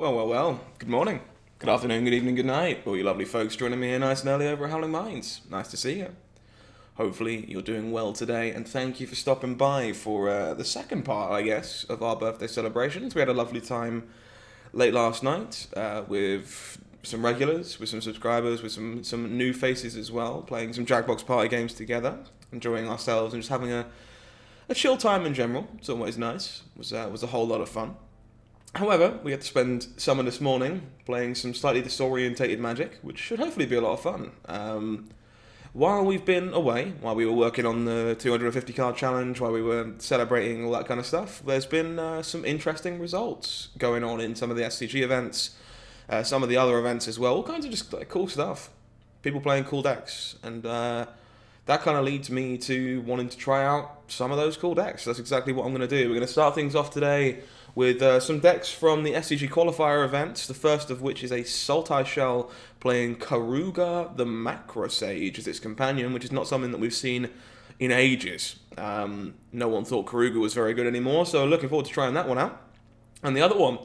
Well. Good morning, good afternoon, good evening, good night. All you lovely folks joining me here nice and early over at Howling Minds. Nice to see you. Hopefully you're doing well today, and thank you for stopping by for the second part, I guess, of our birthday celebrations. We had a lovely time late last night with some regulars, with some subscribers, with some new faces as well, playing some Jackbox party games together, enjoying ourselves and just having a chill time in general. It's always nice. It was a whole lot of fun. However, we had to spend some of this morning playing some slightly disorientated Magic, which should hopefully be a lot of fun. While we've been away, while we were working on the 250 card challenge, while we were celebrating all that kind of stuff, there's been some interesting results going on in some of the SCG events, some of the other events as well, all kinds of just cool stuff. People playing cool decks, and that kind of leads me to wanting to try out some of those cool decks. That's exactly what I'm going to do. We're going to start things off today with some decks from the SCG qualifier events, the first of which is a Sultai shell playing Keruga the Macro Sage as its companion, which is not something that we've seen in ages. No one thought Keruga was very good anymore, so looking forward to trying that one out. And the other one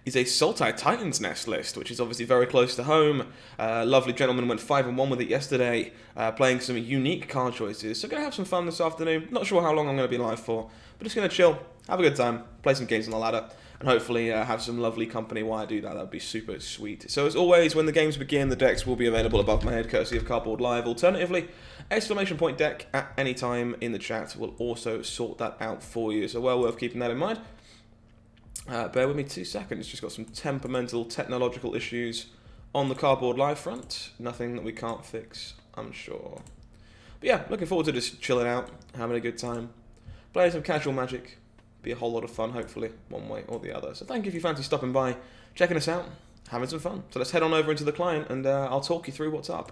is a Sultai Titan's Nest list, which is obviously very close to home. Lovely gentleman went 5-1 with it yesterday, playing some unique card choices. So going to have some fun this afternoon. Not sure how long I'm going to be live for, but just going to chill, have a good time, play some games on the ladder, and hopefully have some lovely company while I do that. That would be super sweet. So as always, when the games begin, the decks will be available above my head, courtesy of Cardboard Live. Alternatively, !deck at any time in the chat will also sort that out for you. So well worth keeping that in mind. Bear with me 2 seconds, just got some temperamental technological issues on the Cardboard Live front. Nothing that we can't fix, I'm sure. But yeah, looking forward to just chilling out, having a good time, playing some casual Magic. Be a whole lot of fun, hopefully, one way or the other. So thank you if you fancy stopping by, checking us out, having some fun. So let's head on over into the client and I'll talk you through what's up.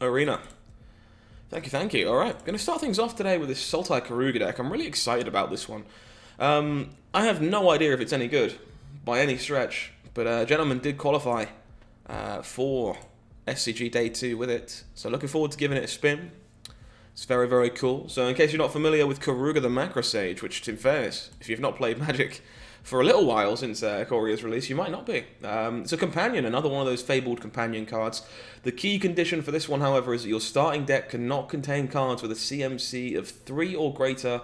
Arena. Thank you. Alright, going to start things off today with this Sultai Keruga deck. I'm really excited about this one. I have no idea if it's any good, by any stretch, but a gentleman did qualify for SCG Day 2 with it, so looking forward to giving it a spin. It's very, very cool. So in case you're not familiar with Keruga the Macro Sage, which in fairness, if you've not played Magic for a little while since Ikoria's release, you might not be. It's a companion, another one of those fabled companion cards. The key condition for this one, however, is that your starting deck cannot contain cards with a CMC of 3 or greater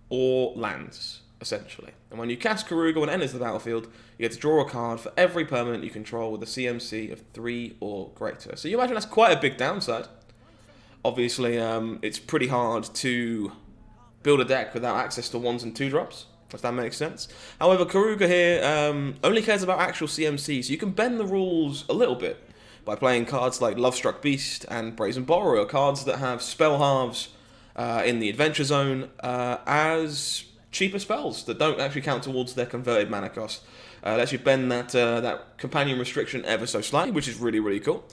or lands, essentially. And when you cast Keruga when it enters the battlefield, you get to draw a card for every permanent you control with a CMC of 3 or greater. So you imagine that's quite a big downside. Obviously, it's pretty hard to build a deck without access to 1s and 2 drops, if that makes sense. However, Keruga here only cares about actual CMC, so you can bend the rules a little bit by playing cards like Lovestruck Beast and Brazen Borrower, cards that have spell halves in the Adventure Zone as cheaper spells that don't actually count towards their converted mana cost. Lets you bend that companion restriction ever so slightly, which is really, really cool.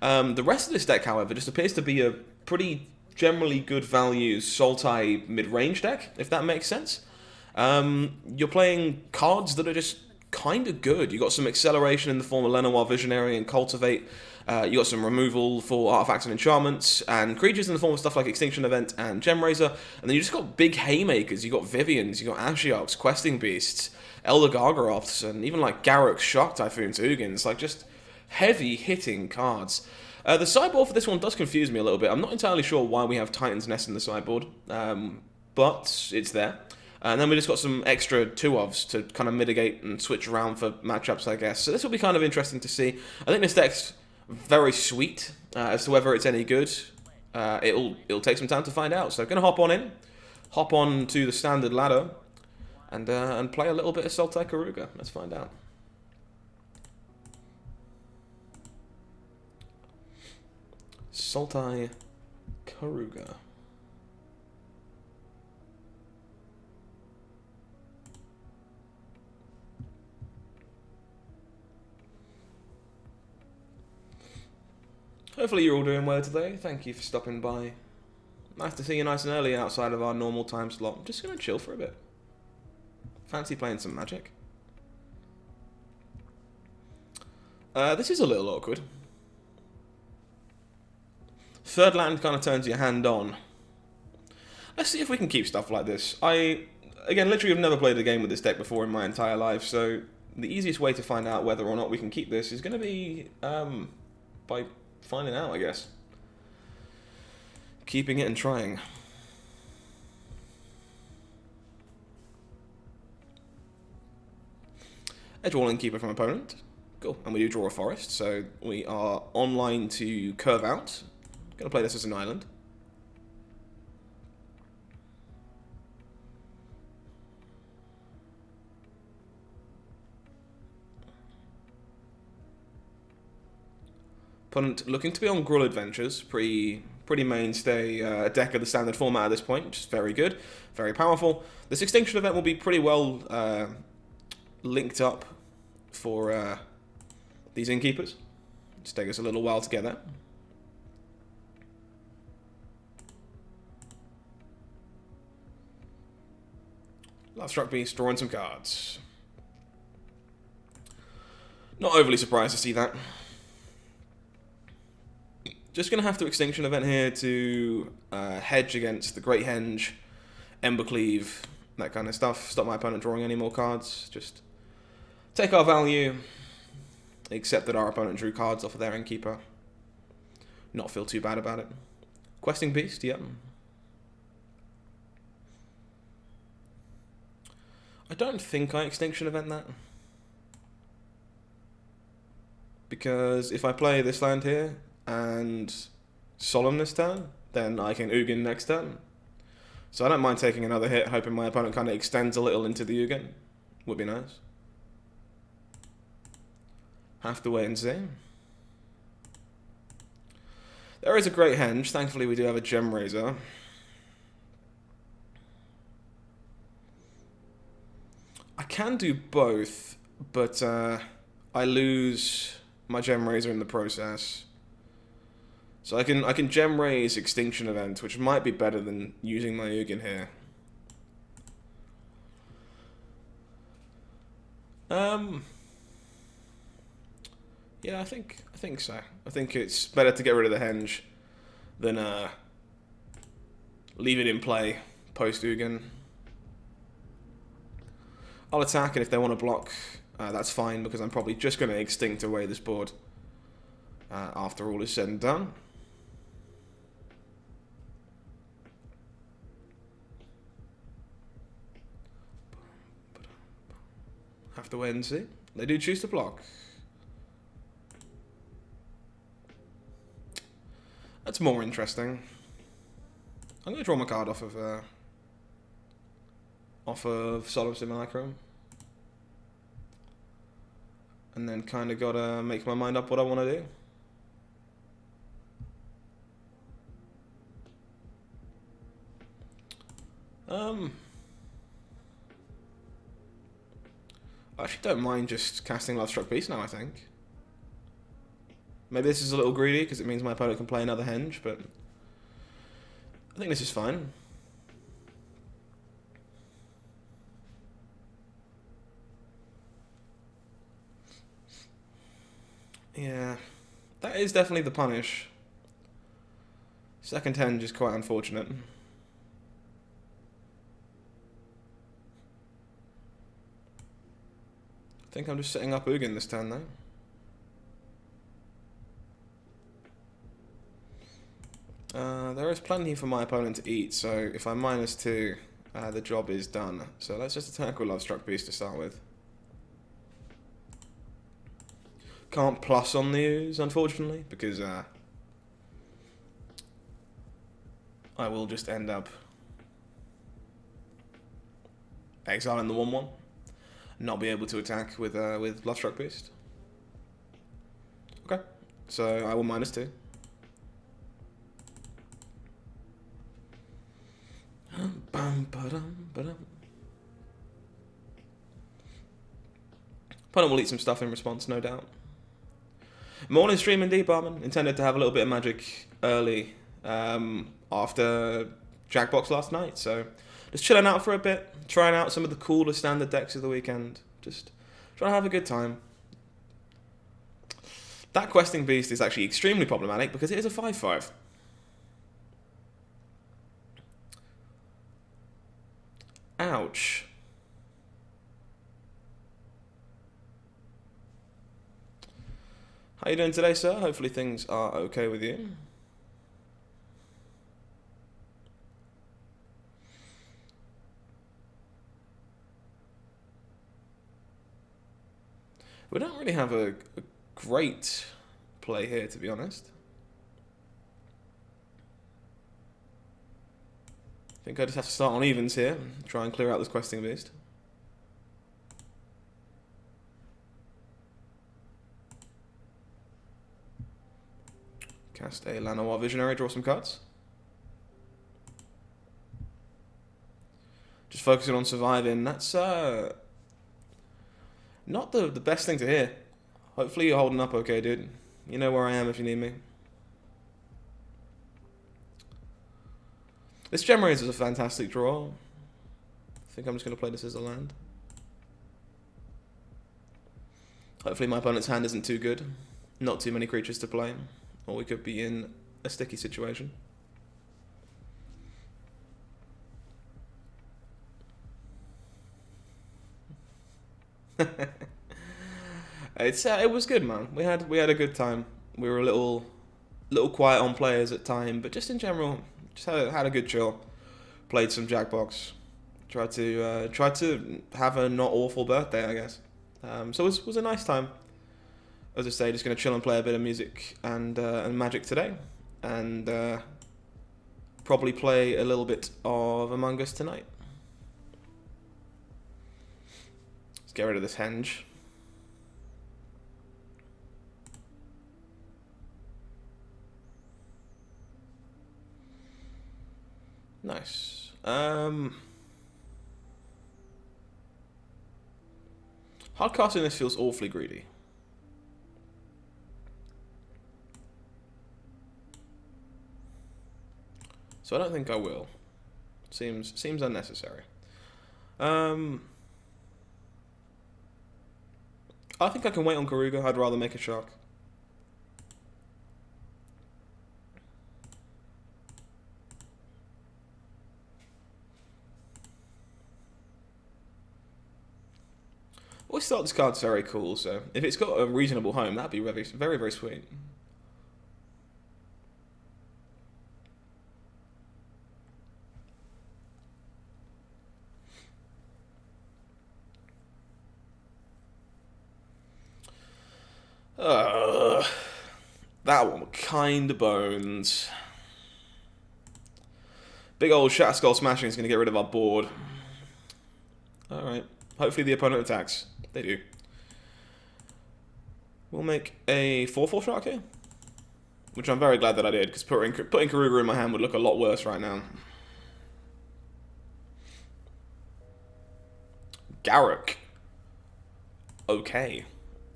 The rest of this deck, however, just appears to be a pretty generally good value Sultai mid-range deck, if that makes sense. You're playing cards that are just kind of good. You got some acceleration in the form of Lenoir Visionary and Cultivate. You got some removal for artifacts and enchantments, and creatures in the form of stuff like Extinction Event and Gemraiser. And then you just got big haymakers. You got Vivians, you got Ashiok's, Questing Beasts, Elder Gargaroths, and even like Garruk's Shock Typhoons, Ugins. Like just heavy hitting cards. The sideboard for this one does confuse me a little bit. I'm not entirely sure why we have Titan's Nest in the sideboard, but it's there. And then we just got some extra 2-ofs to kind of mitigate and switch around for matchups, I guess. So this will be kind of interesting to see. I think this deck's very sweet. As to whether it's any good, it'll take some time to find out. So I'm going to hop on to the standard ladder, and play a little bit of Sultai Keruga. Let's find out. Sultai Keruga. Hopefully you're all doing well today. Thank you for stopping by. Nice to see you nice and early outside of our normal time slot. I'm just going to chill for a bit. Fancy playing some Magic. This is a little awkward. Third land kind of turns your hand on. Let's see if we can keep stuff like this. I, again, literally have never played a game with this deck before in my entire life, so the easiest way to find out whether or not we can keep this is going to be by finding out, I guess. Keeping it and trying. Edge walling keeper from opponent. Cool. And we do draw a forest, so we are online to curve out. Going to play this as an island. Opponent looking to be on Gruul Adventures, pretty mainstay deck of the standard format at this point, which is very good, very powerful. This Extinction event will be pretty well linked up for these Innkeepers. Just take us a little while to get that. Lovestruck Beast, drawing some cards. Not overly surprised to see that. Just going to have to Extinction event here to hedge against the Great Henge, Embercleave, that kind of stuff. Stop my opponent drawing any more cards. Just take our value, accept that our opponent drew cards off of their Innkeeper. Not feel too bad about it. Questing Beast, yep. I don't think I Extinction event that. Because if I play this land here, and Solemn this turn, then I can Ugin next turn. So I don't mind taking another hit, hoping my opponent kind of extends a little into the Ugin. Would be nice. Have to wait and see. There is a Great Henge. Thankfully we do have a Gem Razor. I can do both, but I lose my Gem Razor in the process. So I can Gem Raise Extinction event, which might be better than using my Ugin here. Yeah, I think so. I think it's better to get rid of the Henge than leave it in play post Ugin. I'll attack, and if they want to block, that's fine, because I'm probably just going to extinct away this board after all is said and done. Have to wait and see. They do choose to block. That's more interesting. I'm going to draw my card off of Solemn Simulacrum. And then kind of got to make my mind up what I want to do. I actually don't mind just casting Lovestruck Beast now, I think. Maybe this is a little greedy, because it means my opponent can play another Henge, but I think this is fine. Yeah, that is definitely the punish. Second Henge is quite unfortunate. I think I'm just setting up Ugin this turn, though. There is plenty for my opponent to eat, so if I -2, the job is done. So let's just attack with Lovestruck Beast to start with. Can't plus on the ooze, unfortunately, because I will just end up exiling the 1/1. Not be able to attack with Lovestruck Beast. Okay, so I will -2. Opponent will eat some stuff in response, no doubt. Morning stream indeed, Barman. Intended to have a little bit of magic early after Jackbox last night, so just chilling out for a bit, trying out some of the cooler standard decks of the weekend. Just trying to have a good time. That Questing Beast is actually extremely problematic because it is a 5/5. Ouch. How you doing today, sir? Hopefully things are okay with you. We don't really have a great play here, to be honest. I think I just have to start on evens here, try and clear out this questing beast. Cast a Lanoir Visionary, draw some cards. Just focusing on surviving. That's not the best thing to hear. Hopefully you're holding up okay, dude. You know where I am if you need me. This Gem Raise is a fantastic draw. I think I'm just going to play this as a land. Hopefully my opponent's hand isn't too good. Not too many creatures to play. Or we could be in a sticky situation. It was good, man. We had a good time. We were a little quiet on players at time, but just in general, just had a good chill. Played some Jackbox. Tried to have a not awful birthday, I guess. So it was a nice time. As I say, just gonna chill and play a bit of music and Magic today, and probably play a little bit of Among Us tonight. Let's get rid of this henge. Nice. Hardcasting this feels awfully greedy. So I don't think I will. Seems unnecessary. I think I can wait on Keruga. I'd rather make a shark. Always thought this card's very cool, so if it's got a reasonable home, that'd be very, very, very sweet. That one kinda bones. Big old Shatter Skull Smashing is going to get rid of our board. Alright. Hopefully the opponent attacks. They do. We'll make a 4/4 shark here. Which I'm very glad that I did, because putting Keruga in my hand would look a lot worse right now. Garruk. Okay.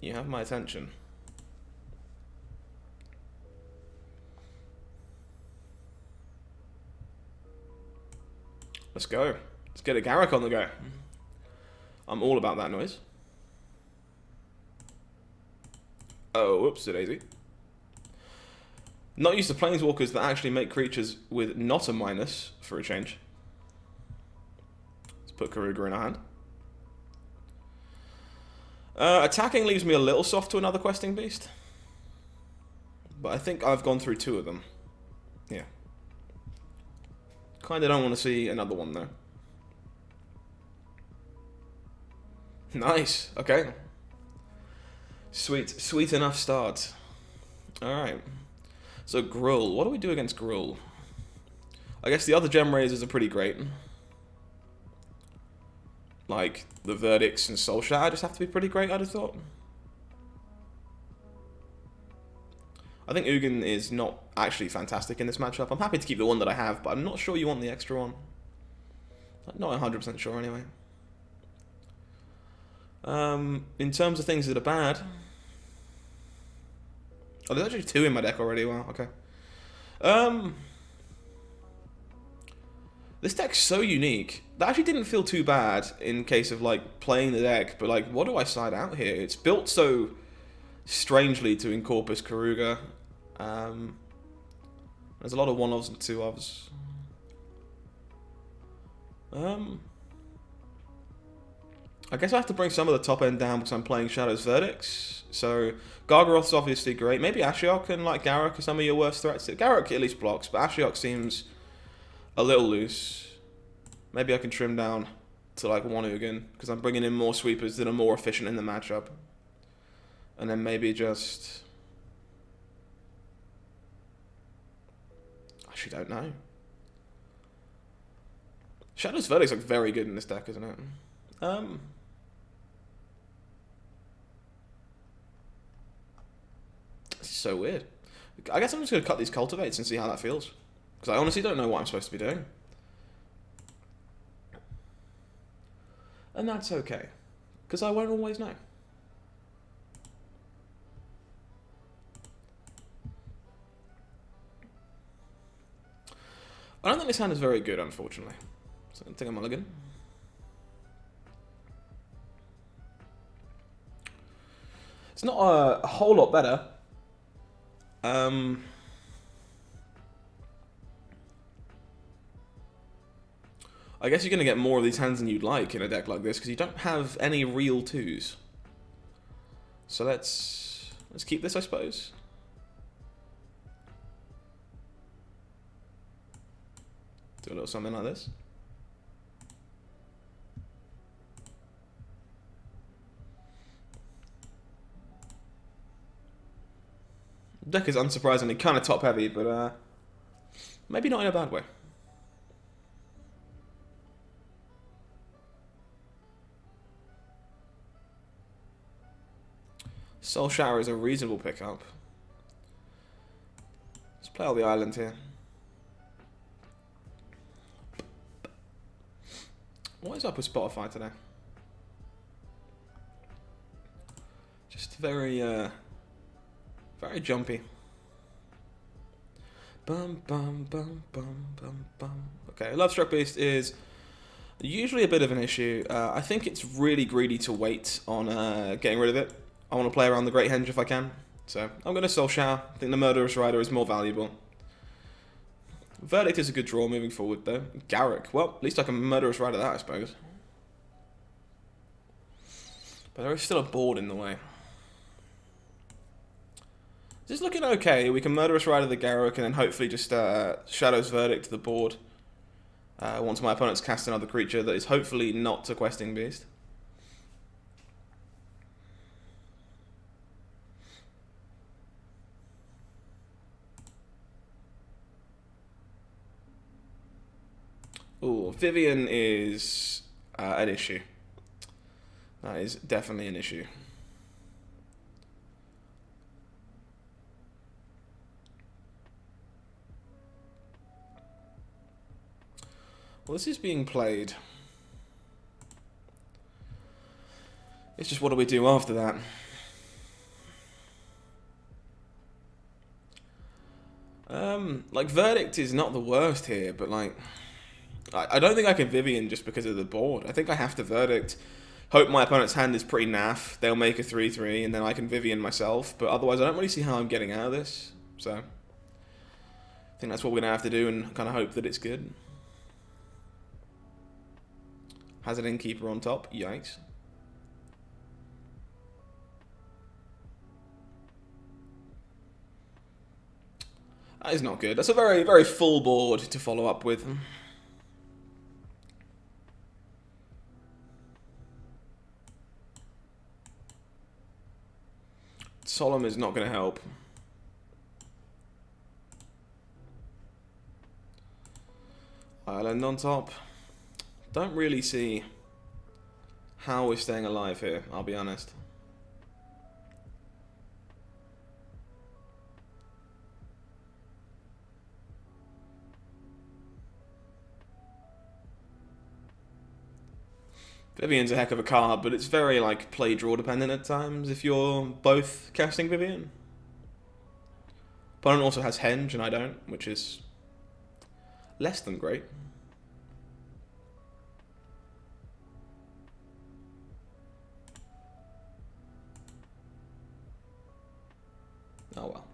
You have my attention. Let's go. Let's get a Garruk on the go. I'm all about that noise. Oh, whoops-a-daisy. Not used to planeswalkers that actually make creatures with not a minus for a change. Let's put Keruga in our hand. Attacking leaves me a little soft to another questing beast. But I think I've gone through 2 of them. Yeah. Kinda don't want to see another one though. Nice. Okay. Sweet enough start. Alright. So Gruul. What do we do against Gruul? I guess the other Gem Raisers are pretty great. Like, the Verdicts and Soul Shatter just have to be pretty great, I'd have thought. I think Ugin is not actually fantastic in this matchup. I'm happy to keep the one that I have, but I'm not sure you want the extra one. I'm not 100% sure anyway. In terms of things that are bad... Oh, there's actually 2 in my deck already. Wow, okay. This deck's so unique. That actually didn't feel too bad in case of, like, playing the deck. But, like, what do I side out here? It's built so strangely to encompass Keruga. There's a lot of 1-ofs and 2-ofs. I guess I have to bring some of the top end down because I'm playing Shadow's Verdicts. So Gargaroth's obviously great. Maybe Ashiok and like Garruk are some of your worst threats. Garruk at least blocks, but Ashiok seems a little loose. Maybe I can trim down to like one Ugin because I'm bringing in more sweepers that are more efficient in the matchup. And then maybe just... I actually don't know. Shadow's Verdict's like very good in this deck, isn't it? This is so weird. I guess I'm just going to cut these cultivates and see how that feels. Because I honestly don't know what I'm supposed to be doing. And that's okay. Because I won't always know. I don't think this hand is very good, unfortunately. So I'm going to take a mulligan. It's not a whole lot better. I guess you're going to get more of these hands than you'd like in a deck like this because you don't have any real twos. So let's keep this, I suppose. Do a little something like this. Deck is unsurprisingly kind of top heavy, but maybe not in a bad way. Soul Shower is a reasonable pickup. Let's play all the island here. What is up with Spotify today? Just very, very jumpy. Bum bum bum bum bum bum. Okay, Love Struck Beast is usually a bit of an issue. I think it's really greedy to wait on getting rid of it. I want to play around the Great Henge if I can. So I'm going to Soul Shower. I think the Murderous Rider is more valuable. Verdict is a good draw moving forward though. Garruk, well, at least I can Murderous Rider that, I suppose. But there is still a board in the way. This is looking okay. We can Murderous Rider the Garruk and then hopefully just Shadow's Verdict to the board. Once my opponent's cast another creature that is hopefully not a Questing Beast. Ooh, Vivian is an issue. That is definitely an issue. Well, this is being played. It's just what do we do after that? Like, Verdict is not the worst here, but like... I don't think I can Vivian just because of the board. I think I have to Verdict. Hope my opponent's hand is pretty naff. They'll make a 3-3, and then I can Vivian myself. But otherwise, I don't really see how I'm getting out of this. So, I think that's what we're going to have to do and kind of hope that it's good. Has an Innkeeper on top. Yikes. That is not good. That's a very, very full board to follow up with. Solemn is not going to help. Island on top. Don't really see how we're staying alive here, I'll be honest. Vivian's a heck of a card, but it's very, like, play-draw dependent at times if you're both casting Vivian. Opponent also has Henge, and I don't, which is less than great. Oh well.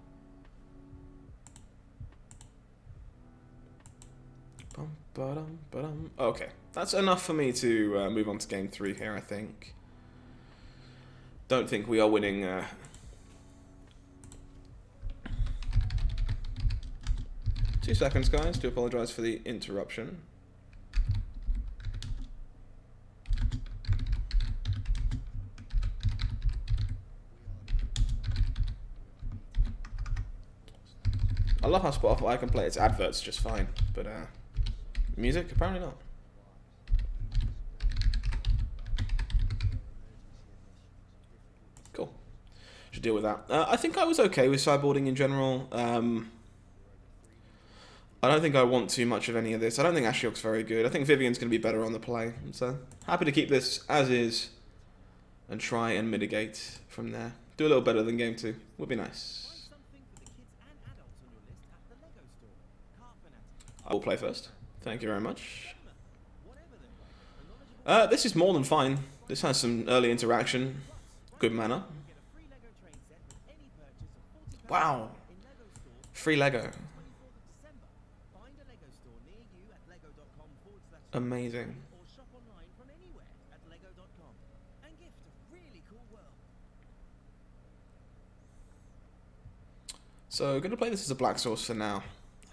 Bum, ba-dum, ba-dum. Okay, That's enough for me to move on to game 3 here, I think. Don't think we are winning... 2 seconds, guys. Do apologise for the interruption. I love how Spotify can play its adverts just fine, but music apparently not. Cool. Should deal with that. I think I was okay with sideboarding in general. I don't think I want too much of any of this. I don't think Ashiok's very good. I think Vivian's going to be better on the play. So happy to keep this as is and try and mitigate from there. Do a little better than game 2. Would be nice. I will play first. Thank you very much. This is more than fine. This has some early interaction. Good mana. Wow. Free Lego. Amazing. So, going to play this as a black source for now.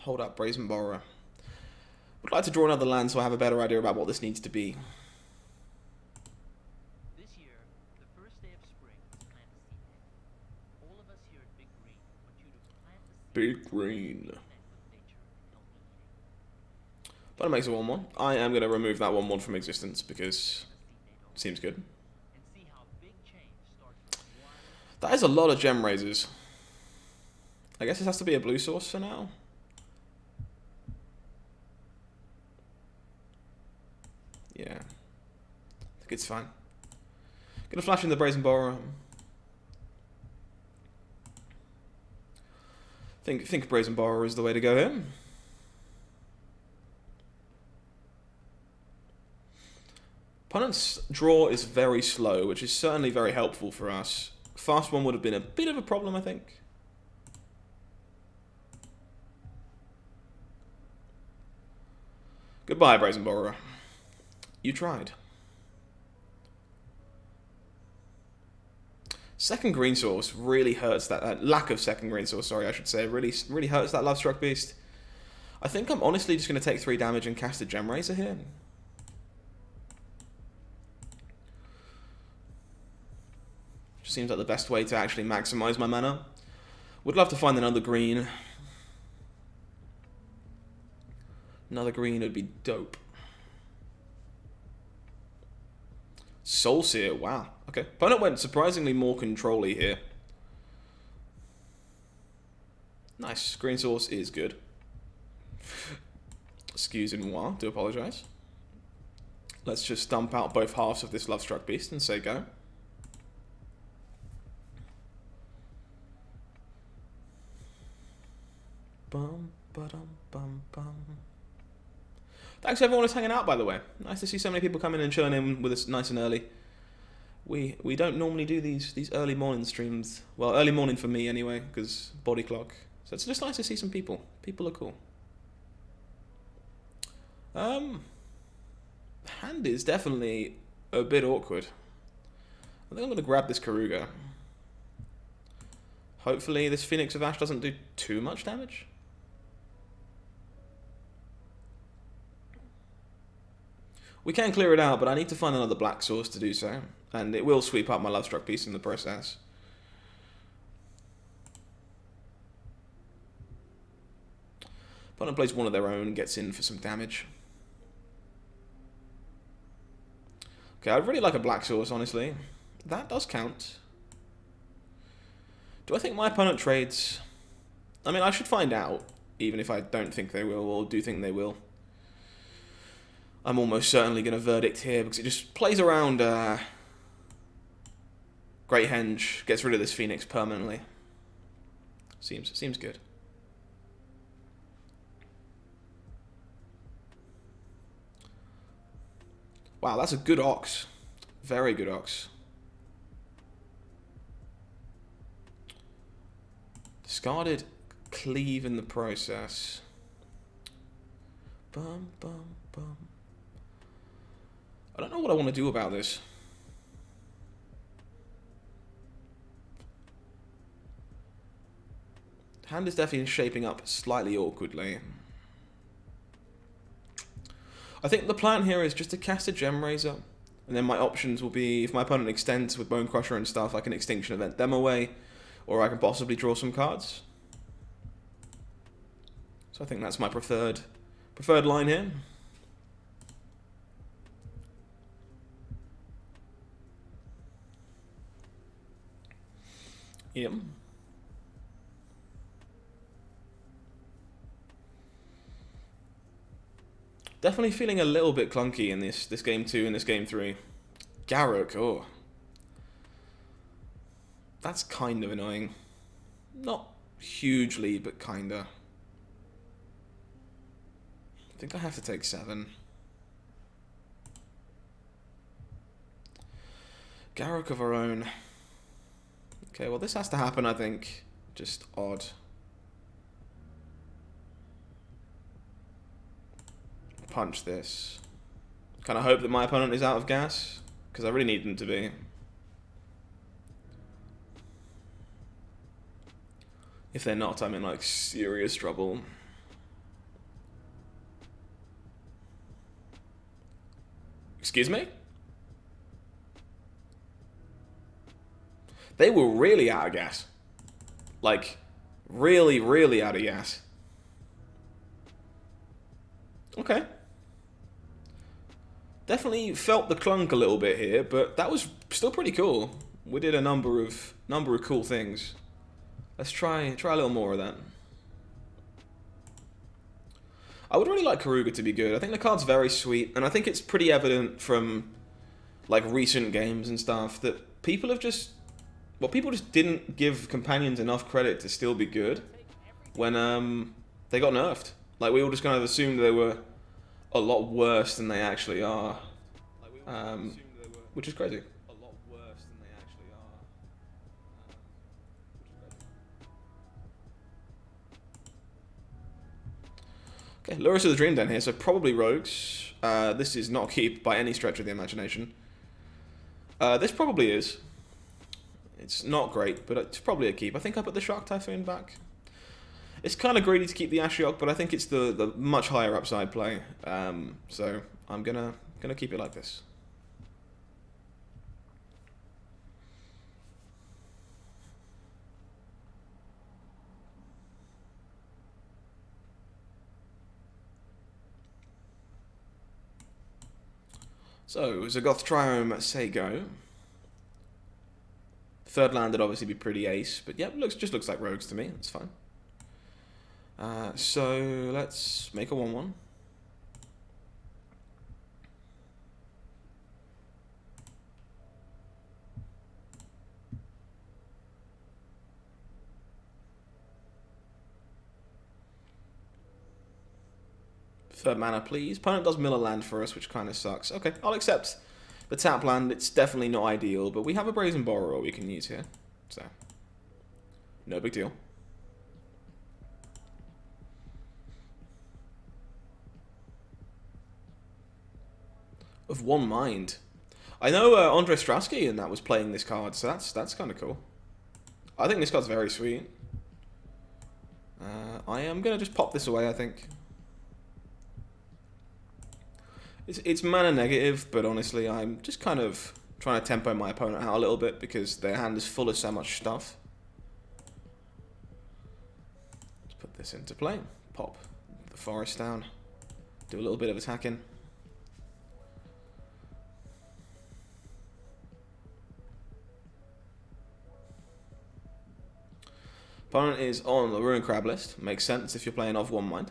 Hold up, Brazen Borrower. Would like to draw another land so I have a better idea about what this needs to be. This year, the first day of spring, plant a seed. All of us here at Big Green want you to plant a seed. Big Green. But it makes a 1-1. I am going to remove that 1-1 from existence because it seems good. That is a lot of gem raisers. I guess this has to be a blue source for now. Yeah. I think it's fine. Gonna flash in the Brazen Borrower. Think Brazen Borrower is the way to go here. Opponent's draw is very slow, which is certainly very helpful for us. Fast one would have been a bit of a problem, I think. Goodbye, Brazen Borrower. You tried. Second green source really hurts that... lack of second green source, sorry, I should say. Really hurts that Lovestruck Beast. I think I'm honestly just going to take 3 damage and cast a Gem Raiser here. Just seems like the best way to actually maximize my mana. Would love to find another green. Another green would be dope. Soulseer, wow. Okay. Opponent went surprisingly more control-y here. Nice. Green source is good. Excusez-moi, do apologise. Let's just dump out both halves of this Lovestruck Beast and say go. Bum, ba-dum, bum, bum. Thanks everyone who's hanging out, by the way. Nice to see so many people coming and chilling in with us nice and early. We don't normally do these early morning streams. Well, early morning for me anyway, because body clock. So it's just nice to see some people. People are cool. Hand is definitely a bit awkward. I think I'm going to grab this Keruga. Hopefully this Phoenix of Ash doesn't do too much damage. We can clear it out, but I need to find another black source to do so. And it will sweep up my Lovestruck Beast in the process. Opponent plays one of their own and gets in for some damage. Okay, I'd really like a black source, honestly. That does count. Do I think my opponent trades? I mean, I should find out, even if I don't think they will, or do think they will. I'm almost certainly going to verdict here, because it just plays around Great Henge, gets rid of this Phoenix permanently. Seems good. Wow, that's a good Ox. Very good Ox. Discarded Cleave in the process. Bum, bum, bum. I don't know what I want to do about this. Hand is definitely shaping up slightly awkwardly. I think the plan here is just to cast a Gem Razor, and then my options will be, if my opponent extends with Bone Crusher and stuff, I can Extinction Event them away, or I can possibly draw some cards. So I think that's my preferred line here. Yep. Definitely feeling a little bit clunky in this game 2 and this game 3. Garruk, oh. That's kind of annoying. Not hugely, but kinda. I think I have to take 7. Garruk of our own. Okay, well this has to happen, I think. Just odd. Punch this. Kind of hope that my opponent is out of gas, because I really need them to be. If they're not, I'm in like serious trouble. Excuse me? They were really out of gas. Like, really, really out of gas. Okay. Definitely felt the clunk a little bit here, but that was still pretty cool. We did a number of cool things. Let's try a little more of that. I would really like Keruga to be good. I think the card's very sweet, and I think it's pretty evident from like recent games and stuff that people just didn't give companions enough credit to still be good when they got nerfed. Like, we all just kind of assumed they were a lot worse than they actually are, which is crazy. Okay, Lurus of the Dream Den here, so probably Rogues. This is not a keep by any stretch of the imagination. This probably is. It's not great, but it's probably a keep. I think I put the Shark Typhoon back. It's kind of greedy to keep the Ashiok, but I think it's the much higher upside play. So I'm gonna keep it like this. So Zagoth Triome, say go. Third land would obviously be pretty ace, but yeah, just looks like Rogues to me. It's fine. So let's make a 1/1. Third mana, please. Opponent does mill a land for us, which kind of sucks. Okay, I'll accept the tap land. It's definitely not ideal, but we have a Brazen Borrower we can use here, so no big deal. Of one mind. I know Andre Strasky and that was playing this card, so that's kind of cool. I think this card's very sweet. I am gonna just pop this away, I think. It's mana negative, but honestly, I'm just kind of trying to tempo my opponent out a little bit because their hand is full of so much stuff. Let's put this into play. Pop the forest down. Do a little bit of attacking. Opponent is on the Ruin Crab list. Makes sense if you're playing off one mind.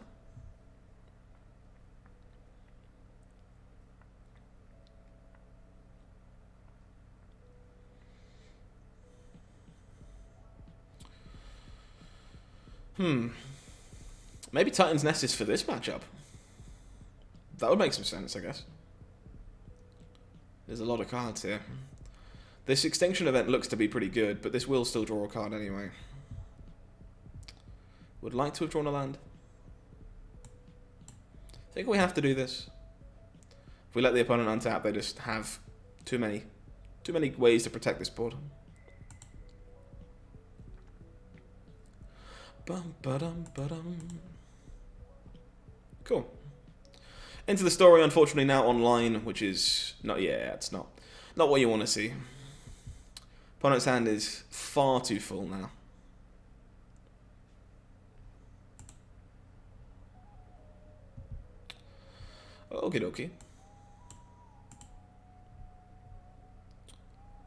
Maybe Titan's Nest is for this matchup. That would make some sense, I guess. There's a lot of cards here. This Extinction Event looks to be pretty good, but this will still draw a card anyway. Would like to have drawn a land. I think we have to do this. If we let the opponent untap, they just have too many ways to protect this board. Bum, ba-dum, ba-dum. Cool. Into the story, unfortunately now online, which is not, yeah, it's not what you want to see. Opponent's hand is far too full now. Okie dokie.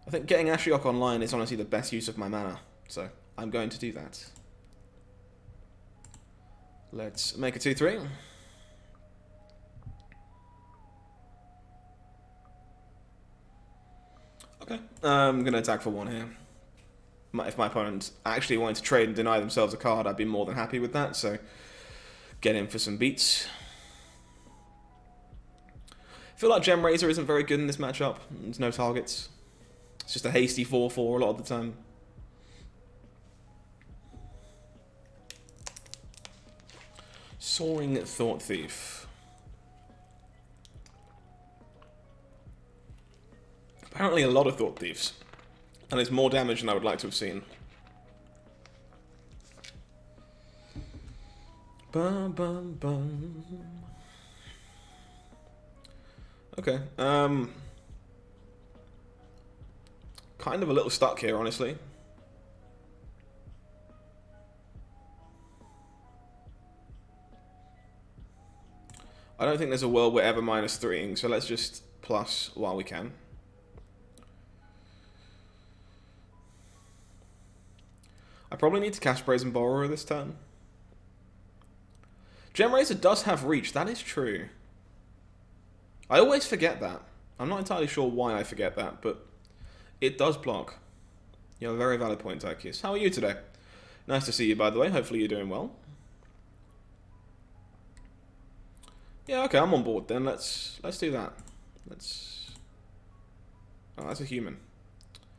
I think getting Ashiok online is honestly the best use of my mana, so I'm going to do that. Let's make a 2-3. Okay, I'm going to attack for 1 here. If my opponent actually wanted to trade and deny themselves a card, I'd be more than happy with that, so get in for some beats. I feel like Gem Razor isn't very good in this matchup. There's no targets. It's just a hasty 4-4 a lot of the time. Soaring Thought Thief. Apparently a lot of Thought Thieves. And it's more damage than I would like to have seen. Bum, bum, bum. Okay, kind of a little stuck here, honestly. I don't think there's a world we're ever -3ing, so let's just plus while we can. I probably need to cast Brazen Borrower this turn. Gem Razor does have reach, that is true. I always forget that. I'm not entirely sure why I forget that, but it does block. You have a very valid point, Tychius. How are you today? Nice to see you, by the way. Hopefully you're doing well. Yeah, okay, I'm on board then. Let's do that. Oh, that's a human.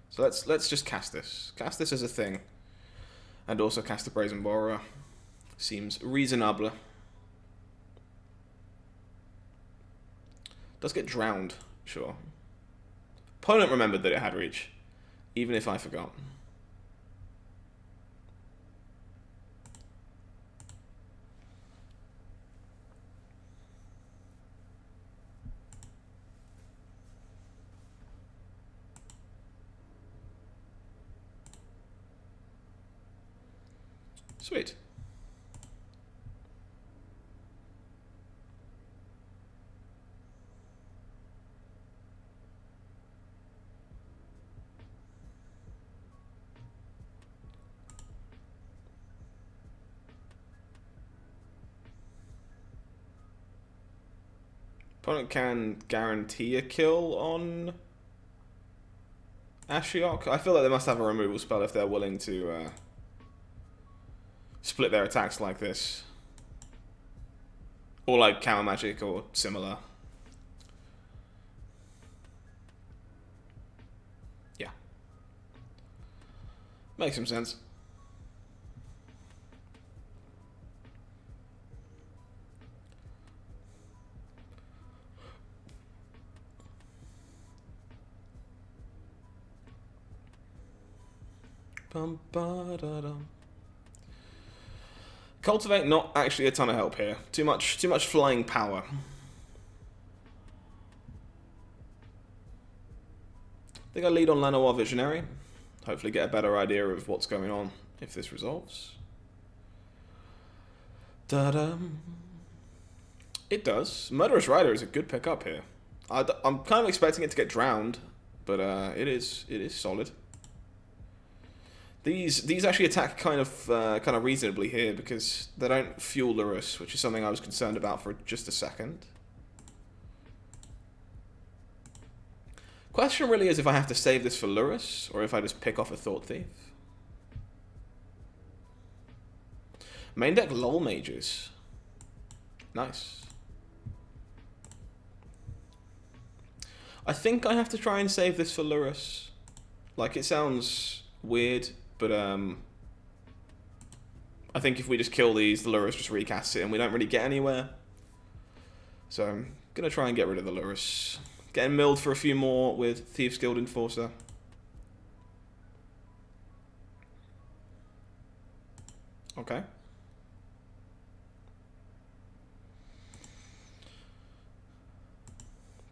So let's just cast this. Cast this as a thing. And also cast the Brazen Borrower. Seems reasonable. Does get drowned, sure. Opponent remembered that it had reach, even if I forgot. Sweet. Opponent can guarantee a kill on Ashiok. I feel like they must have a removal spell if they're willing to split their attacks like this. Or like Counter Magic or similar. Yeah. Makes some sense. Bum, ba, da, dum. Cultivate, not actually a ton of help here. Too much flying power. I think I lead on Llanowar Visionary. Hopefully get a better idea of what's going on if this resolves. Da-dum. It does. Murderous Rider is a good pickup here. I'm kind of expecting it to get drowned, but it is solid. These actually attack kind of reasonably here because they don't fuel Lurrus, which is something I was concerned about for just a second. Question really is if I have to save this for Lurrus or if I just pick off a Thought Thief. Main deck LOL Mages. Nice. I think I have to try and save this for Lurrus. Like, it sounds weird, but I think if we just kill these, the Lurrus just recasts it and we don't really get anywhere. So Gonna try and get rid of the Lurus. Getting milled for a few more with Thieves Guild Enforcer. Okay.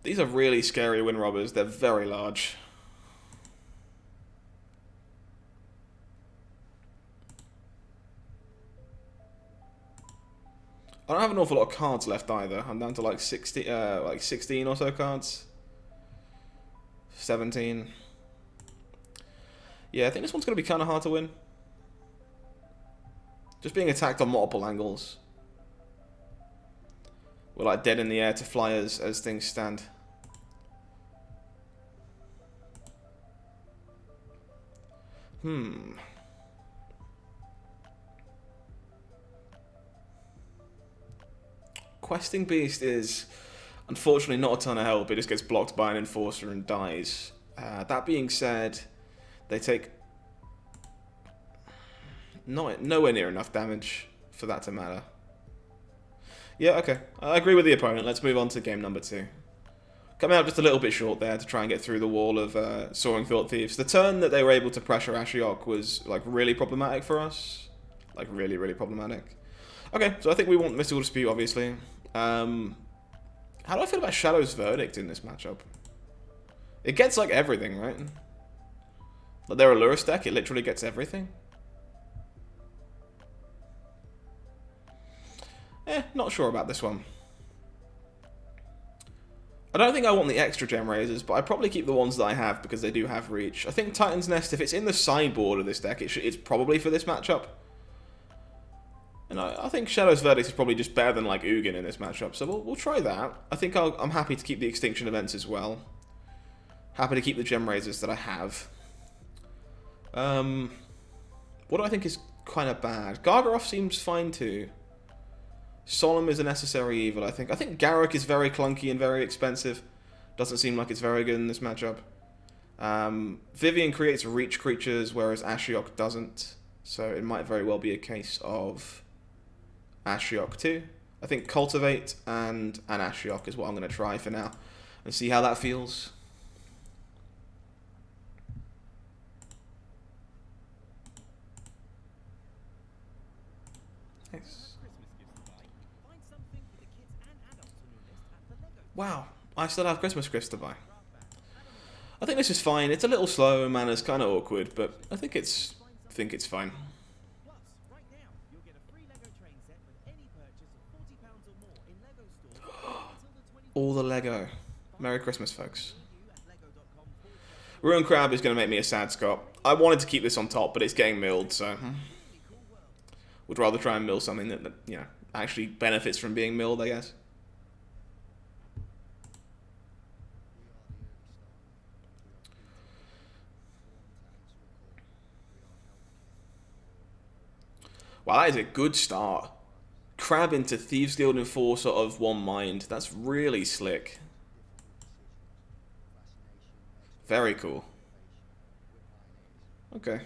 These are really scary wind robbers. They're very large. I don't have an awful lot of cards left either. I'm down to like 16 or so cards. 17. Yeah, I think this one's going to be kind of hard to win. Just being attacked on multiple angles. We're like dead in the air to flyers as things stand. Questing Beast is unfortunately not a ton of help. It just gets blocked by an Enforcer and dies. That being said, they take nowhere near enough damage for that to matter. Yeah, okay. I agree with the opponent. Let's move on to game number 2. Coming out just a little bit short there to try and get through the wall of Soaring Thought Thieves. The turn that they were able to pressure Ashiok was like really problematic for us. Like really, really problematic. Okay, so I think we want Mystical Dispute, obviously. How do I feel about Shadow's Verdict in this matchup? It gets like everything, right? Like their Allurus deck, it literally gets everything. Not sure about this one. I don't think I want the extra gem raisers, but I probably keep the ones that I have because they do have reach. I think Titan's Nest, if it's in the sideboard of this deck, it's probably for this matchup. And I think Shadow's Verdict is probably just better than like Ugin in this matchup, so we'll try that. I think I'm happy to keep the Extinction Events as well. Happy to keep the gem raisers that I have. What do I think is kind of bad? Gargaroth seems fine too. Solemn is a necessary evil, I think. I think Garruk is very clunky and very expensive. Doesn't seem like it's very good in this matchup. Vivian creates reach creatures, whereas Ashiok doesn't. So it might very well be a case of Ashiok too. I think Cultivate and an Ashiok is what I'm going to try for now. And see how that feels. Nice. Wow, I still have Christmas gifts to buy. I think this is fine. It's a little slow and mana's kind of awkward, but I think it's fine. All the Lego. Merry Christmas, folks. Ruin Crab is going to make me a sad Scott. I wanted to keep this on top, but it's getting milled, so would rather try and mill something that you know actually benefits from being milled, I guess. Wow, that is a good start. Crab into Thieves Guild Enforcer of One Mind. That's really slick. Very cool. Okay.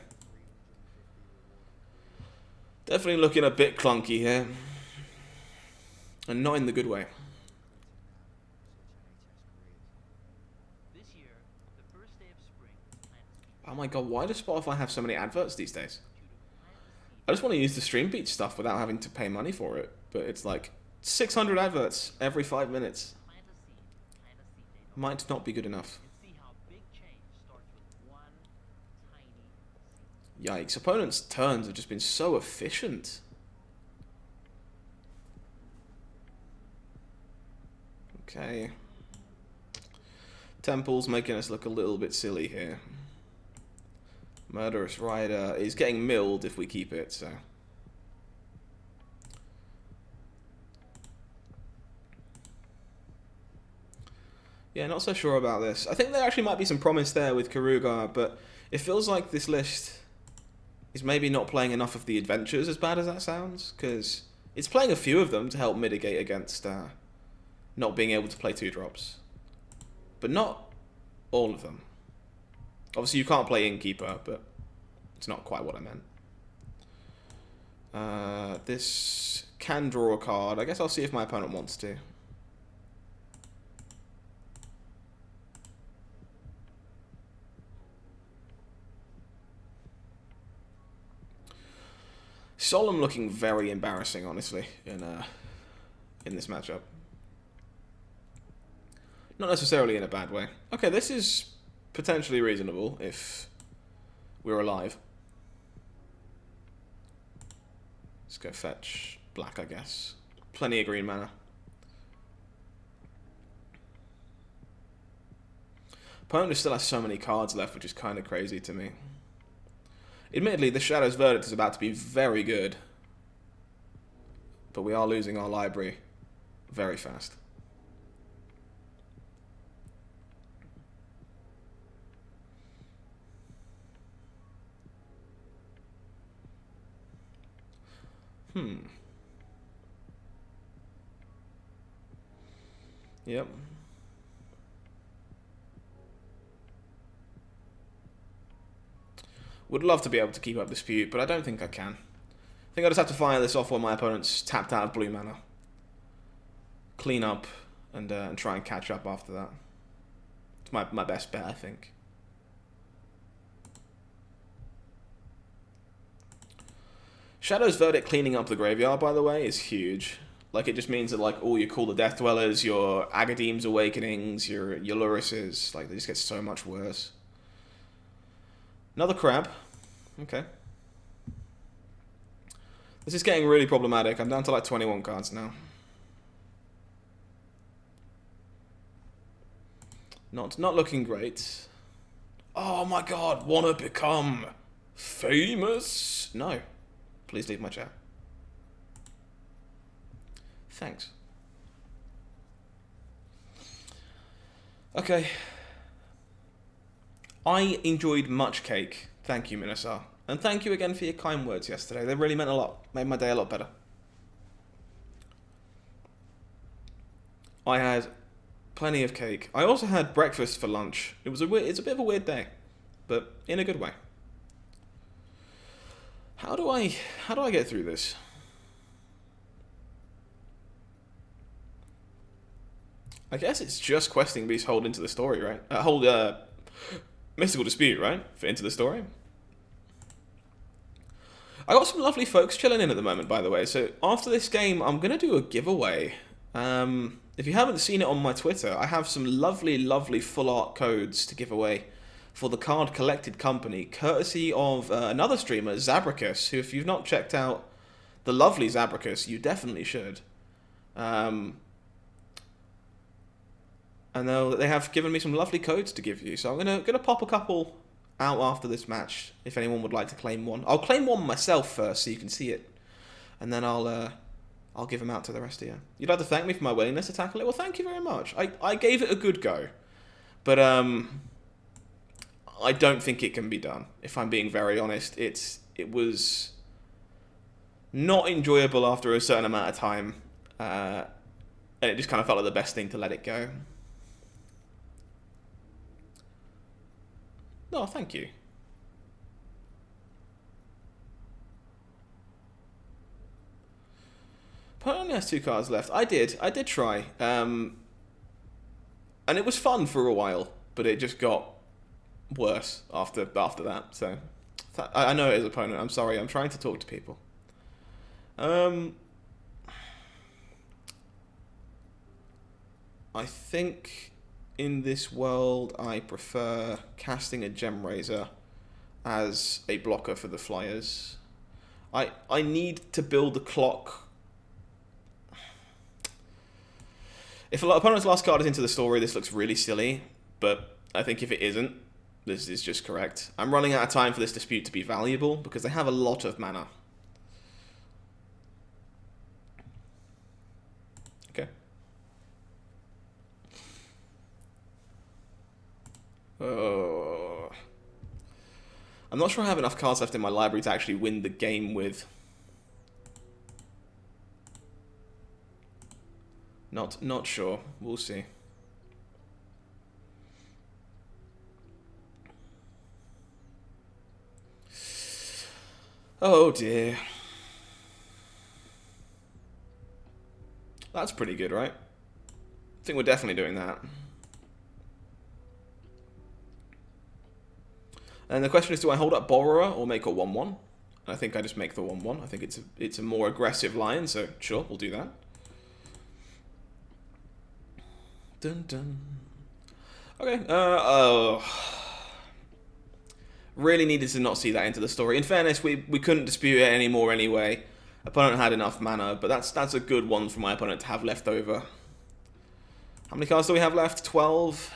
Definitely looking a bit clunky here. And not in the good way. This year, the first day of spring, plant Oh my god, why does Spotify have so many adverts these days? I just want to use the Stream Beat stuff without having to pay money for it. But it's like 600 adverts every 5 minutes. Might not be good enough. Yikes, opponents' turns have just been so efficient. Okay. Temple's making us look a little bit silly here. Murderous Rider is getting milled if we keep it, so. Yeah, not so sure about this. I think there actually might be some promise there with Keruga, but it feels like this list is maybe not playing enough of the adventures, as bad as that sounds, because it's playing a few of them to help mitigate against not being able to play 2-drops. But not all of them. Obviously, you can't play Innkeeper, but it's not quite what I meant. This can draw a card. I guess I'll see if my opponent wants to. Solemn looking very embarrassing, honestly, in this matchup. Not necessarily in a bad way. Okay, this is potentially reasonable if we're alive. Let's go fetch black, I guess. Plenty of green mana. Opponent still has so many cards left, which is kind of crazy to me. Admittedly, the Shadow's Verdict is about to be very good, but we are losing our library very fast. Yep. Would love to be able to keep up Dispute, but I don't think I can. I think I just have to fire this off when my opponent's tapped out of blue mana. Clean up and try and catch up after that. It's my best bet, I think. Shadow's Verdict cleaning up the graveyard, by the way, is huge. Like, it just means that, like, all your Call the Death Dwellers, your Agadeem's Awakenings, your Lurises, like, they just get so much worse. Another crab. Okay. This is getting really problematic. I'm down to, like, 21 cards now. Not looking great. Oh my god, wanna become famous? No. Please leave my chat. Thanks. Okay. I enjoyed much cake. Thank you, Minasar. And thank you again for your kind words yesterday. They really meant a lot. Made my day a lot better. I had plenty of cake. I also had breakfast for lunch. It's a bit of a weird day, but in a good way. How do I get through this? I guess it's just questing Beast Hold Into the Story, right? Hold Mystical Dispute, right? For Into the Story. I got some lovely folks chilling in at the moment, by the way. So after this game, I'm gonna do a giveaway. If you haven't seen it on my Twitter, I have some lovely, lovely full art codes to give away for the Card Collected Company, courtesy of another streamer, Zabricus, who, if you've not checked out the lovely Zabricus, you definitely should. And they have given me some lovely codes to give you, so I'm gonna pop a couple out after this match, if anyone would like to claim one. I'll claim one myself first, so you can see it, and then I'll give them out to the rest of you. You'd like to thank me for my willingness to tackle it? Well, thank you very much. I gave it a good go, but I don't think it can be done. If I'm being very honest, it was not enjoyable after a certain amount of time, and it just kind of felt like the best thing to let it go. Oh, thank you. Opponent only has 2 cards left. I did try, and it was fun for a while, but it just got worse after that. So I know it is opponent. I'm sorry. I'm trying to talk to people. I think in this world I prefer casting a Gem Razor as a blocker for the Flyers. I need to build the clock. If an opponent's last card is Into the Story, this looks really silly, but I think if it isn't, this is just correct. I'm running out of time for this dispute to be valuable because they have a lot of mana. Okay. Oh. I'm not sure I have enough cards left in my library to actually win the game with. Not sure. We'll see. Oh dear. That's pretty good, right? I think we're definitely doing that. And the question is, do I hold up Borrower or make a 1/1? I think I just make the 1/1. I think it's a more aggressive line, so sure, we'll do that. Dun dun. Okay. Really needed to not see that into the story. In fairness, we couldn't dispute it anymore anyway. Opponent had enough mana, but that's a good one for my opponent to have left over. How many cards do we have left? 12.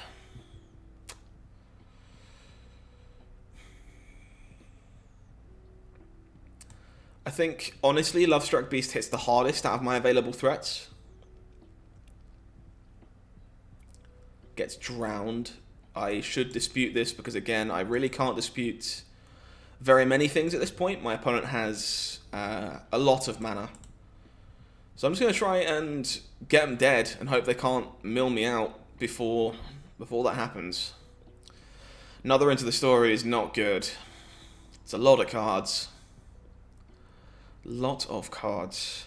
I think, honestly, Lovestruck Beast hits the hardest out of my available threats. Gets drowned. I should dispute this because, again, I really can't dispute very many things at this point. My opponent has a lot of mana. So I'm just going to try and get them dead and hope they can't mill me out before that happens. Another into the story is not good. It's a lot of cards. Lot of cards.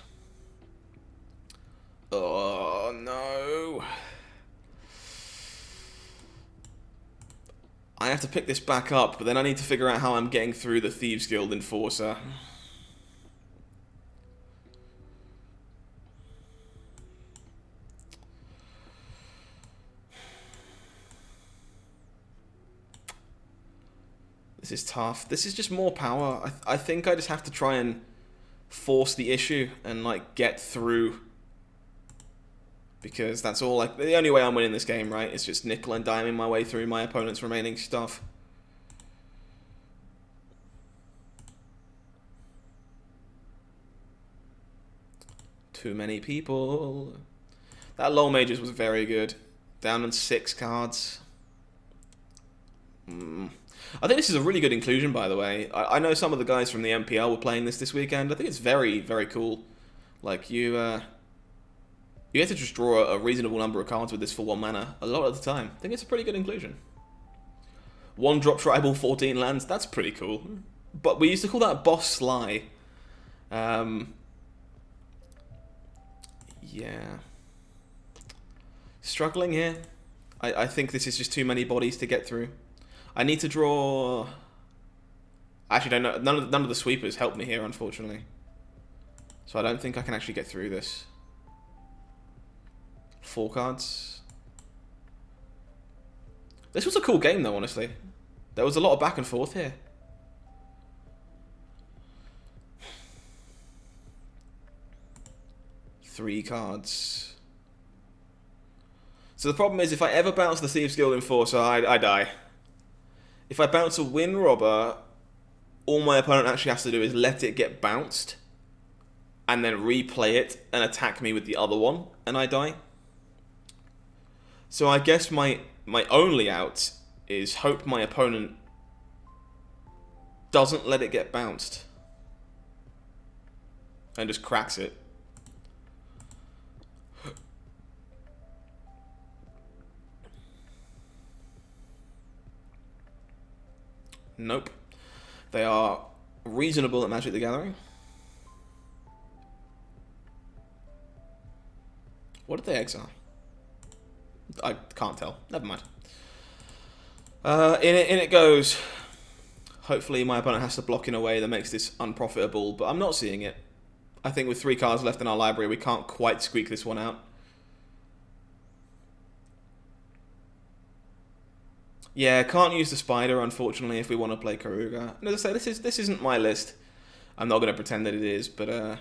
Oh, no. I have to pick this back up, but then I need to figure out how I'm getting through the Thieves Guild Enforcer. This is tough. This is just more power. I think I just have to try and force the issue and like get through, because that's all like the only way I'm winning this game, right? It's just nickel and diming my way through my opponent's remaining stuff. Too many people. That Low Mages was very good. Down on 6 cards. I think this is a really good inclusion, by the way. I know some of the guys from the MPL were playing this weekend. I think it's very, very cool. Like, you get to just draw a reasonable number of cards with this for 1 mana a lot of the time. I think it's a pretty good inclusion. 1-drop tribal, 14 lands. That's pretty cool. But we used to call that Boss Sly. Yeah. Struggling here. I think this is just too many bodies to get through. I need to draw... Actually, don't know. None of the sweepers help me here, unfortunately. So I don't think I can actually get through this. 4 cards. This was a cool game, though, honestly. There was a lot of back and forth here. Three cards. So the problem is, if I ever bounce the Thieves Guild Enforcer, I die. If I bounce a Wind Robber, all my opponent actually has to do is let it get bounced, and then replay it and attack me with the other one, and I die. So I guess my only out is hope my opponent doesn't let it get bounced and just cracks it. Nope. They are reasonable at Magic the Gathering. What did they exile? I can't tell. Never mind. In it goes. Hopefully my opponent has to block in a way that makes this unprofitable, but I'm not seeing it. I think with 3 cards left in our library, we can't quite squeak this one out. Yeah, can't use the spider, unfortunately, if we want to play Keruga. And as I say, this isn't my list. I'm not going to pretend that it is, but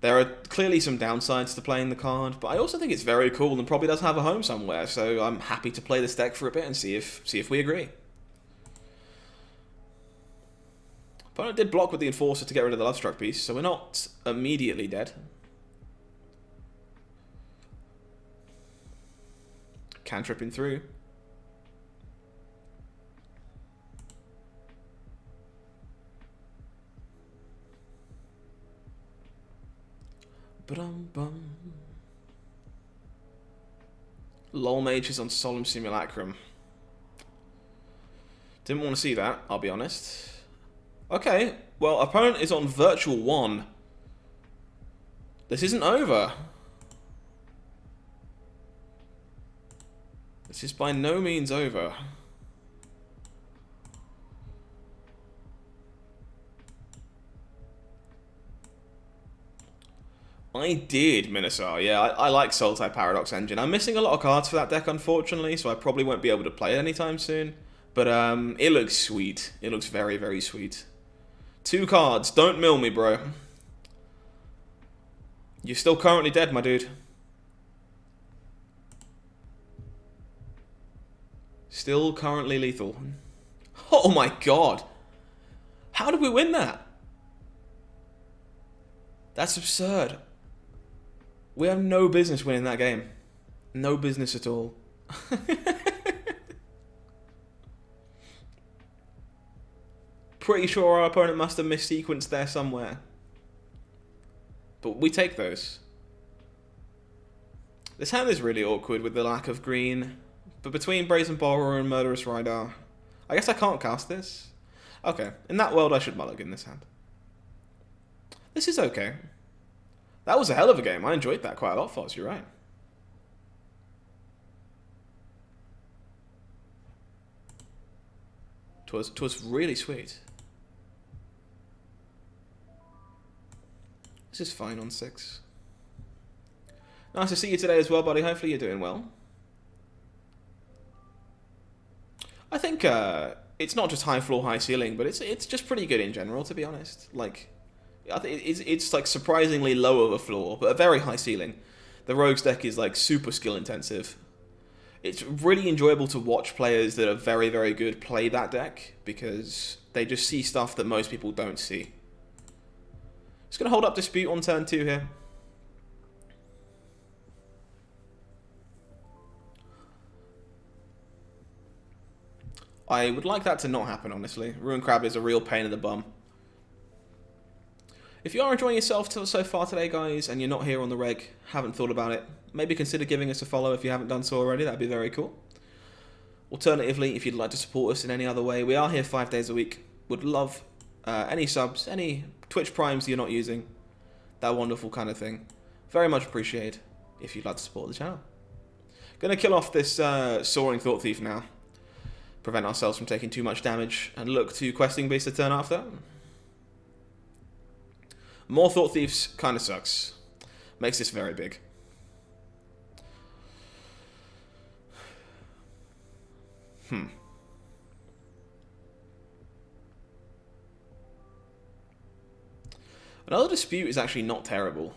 there are clearly some downsides to playing the card, but I also think it's very cool and probably does have a home somewhere, so I'm happy to play this deck for a bit and see if we agree. Opponent did block with the Enforcer to get rid of the Lovestruck piece, so we're not immediately dead. Cantripping through. Ba-dum-bum. Lol Mage is on Solemn Simulacrum. Didn't want to see that, I'll be honest. Okay, well, opponent is on Virtual 1. This isn't over. This is by no means over. I did, Minasar. Yeah, I like Sultai Paradox Engine. I'm missing a lot of cards for that deck, unfortunately, so I probably won't be able to play it anytime soon. But it looks sweet. It looks very, very sweet. 2 cards. Don't mill me, bro. You're still currently dead, my dude. Still currently lethal. Oh my god. How did we win that? That's absurd. We have no business winning that game. No business at all. Pretty sure our opponent must have missequenced there somewhere. But we take those. This hand is really awkward with the lack of green. But between Brazen Borrower and Murderous Rider, I guess I can't cast this. Okay, in that world I should mulligan this hand. This is okay. That was a hell of a game. I enjoyed that quite a lot, Foz. You're right. Twas really sweet. This is fine on 6. Nice to see you today as well, buddy. Hopefully you're doing well. I think it's not just high floor, high ceiling, but it's just pretty good in general, to be honest. Like, I think it's like surprisingly low of a floor, but a very high ceiling. The Rogues deck is like super skill intensive. It's really enjoyable to watch players that are very, very good play that deck, because they just see stuff that most people don't see. Just going to hold up Dispute on turn 2 here. I would like that to not happen, honestly. Ruin Crab is a real pain in the bum. If you are enjoying yourself so far today, guys, and you're not here on the reg, haven't thought about it, maybe consider giving us a follow if you haven't done so already. That'd be very cool. Alternatively, if you'd like to support us in any other way, we are here 5 days a week. Would love any subs, any Twitch primes you're not using, that wonderful kind of thing. Very much appreciated if you'd like to support the channel. Gonna kill off this Soaring Thought Thief now. Prevent ourselves from taking too much damage and look to Questing Beast the turn after. More Thought Thieves kind of sucks. Makes this very big. Another Dispute is actually not terrible.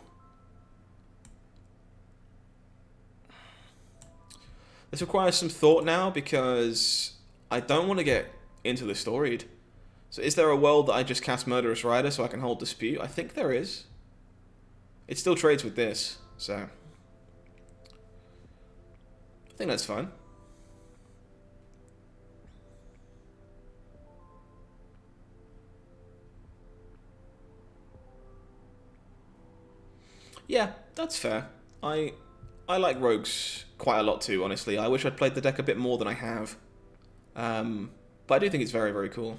This requires some thought now because I don't want to get into the storied. So is there a world that I just cast Murderous Rider so I can hold Dispute? I think there is. It still trades with this, so I think that's fine. Yeah, that's fair. I like Rogues quite a lot too, honestly. I wish I'd played the deck a bit more than I have. But I do think it's very, very cool.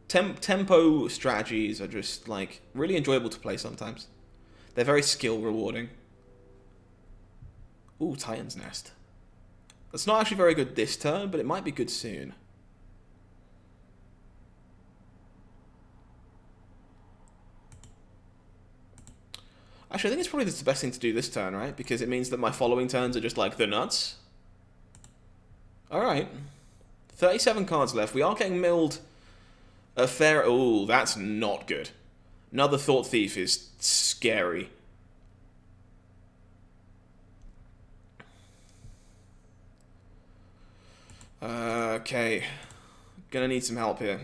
Tempo strategies are just, like, really enjoyable to play sometimes. They're very skill rewarding. Ooh, Titan's Nest. That's not actually very good this turn, but it might be good soon. Actually, I think it's probably the best thing to do this turn, right? Because it means that my following turns are just like the nuts. Alright. 37 cards left. We are getting milled a fair... Ooh, that's not good. Another Thought Thief is scary. Okay. Gonna need some help here.